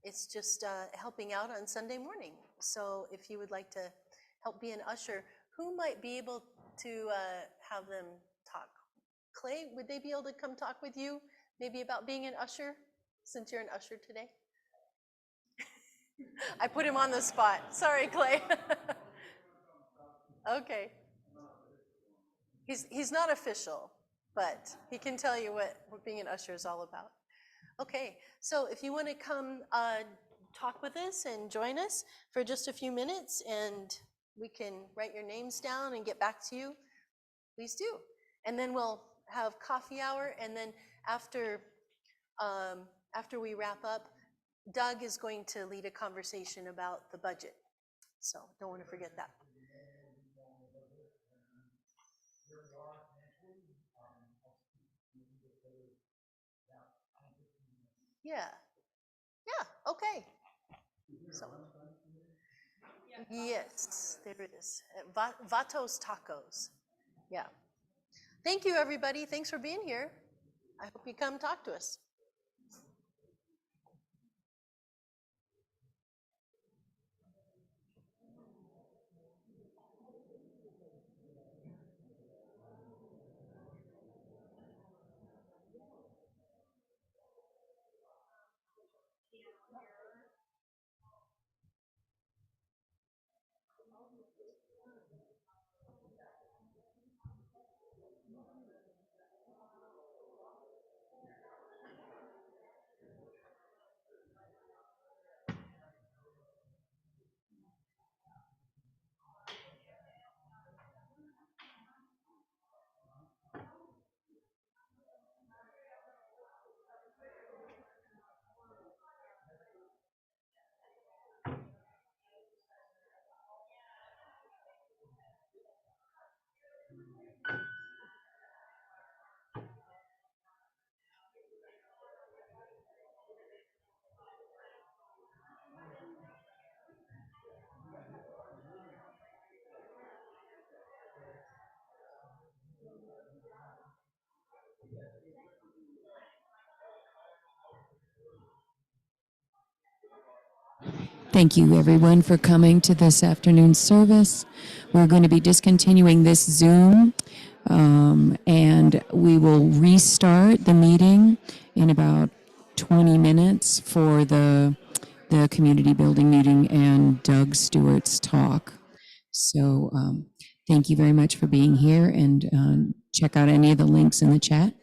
it's just helping out on Sunday morning. So if you would like to help be an usher, who might be able to have them talk? Clay, would they be able to come talk with you maybe about being an usher, since you're an usher today? I put him on the spot. Sorry, Clay. Okay. He's not official, but he can tell you what being an usher is all about. Okay, so if you want to come talk with us and join us for just a few minutes, and we can write your names down and get back to you, please do. And then we'll have coffee hour, and then after we wrap up, Doug is going to lead a conversation about the budget. So don't want to forget that. Yeah. Yeah, okay. So, yes, there it is. Vatos Tacos. Yeah. Thank you, everybody. Thanks for being here. I hope you come talk to us. Thank you, everyone, for coming to this afternoon's service. We're going to be discontinuing this Zoom, and we will restart the meeting in about 20 minutes for the community building meeting and Doug Stewart's talk. So thank you very much for being here, and check out any of the links in the chat.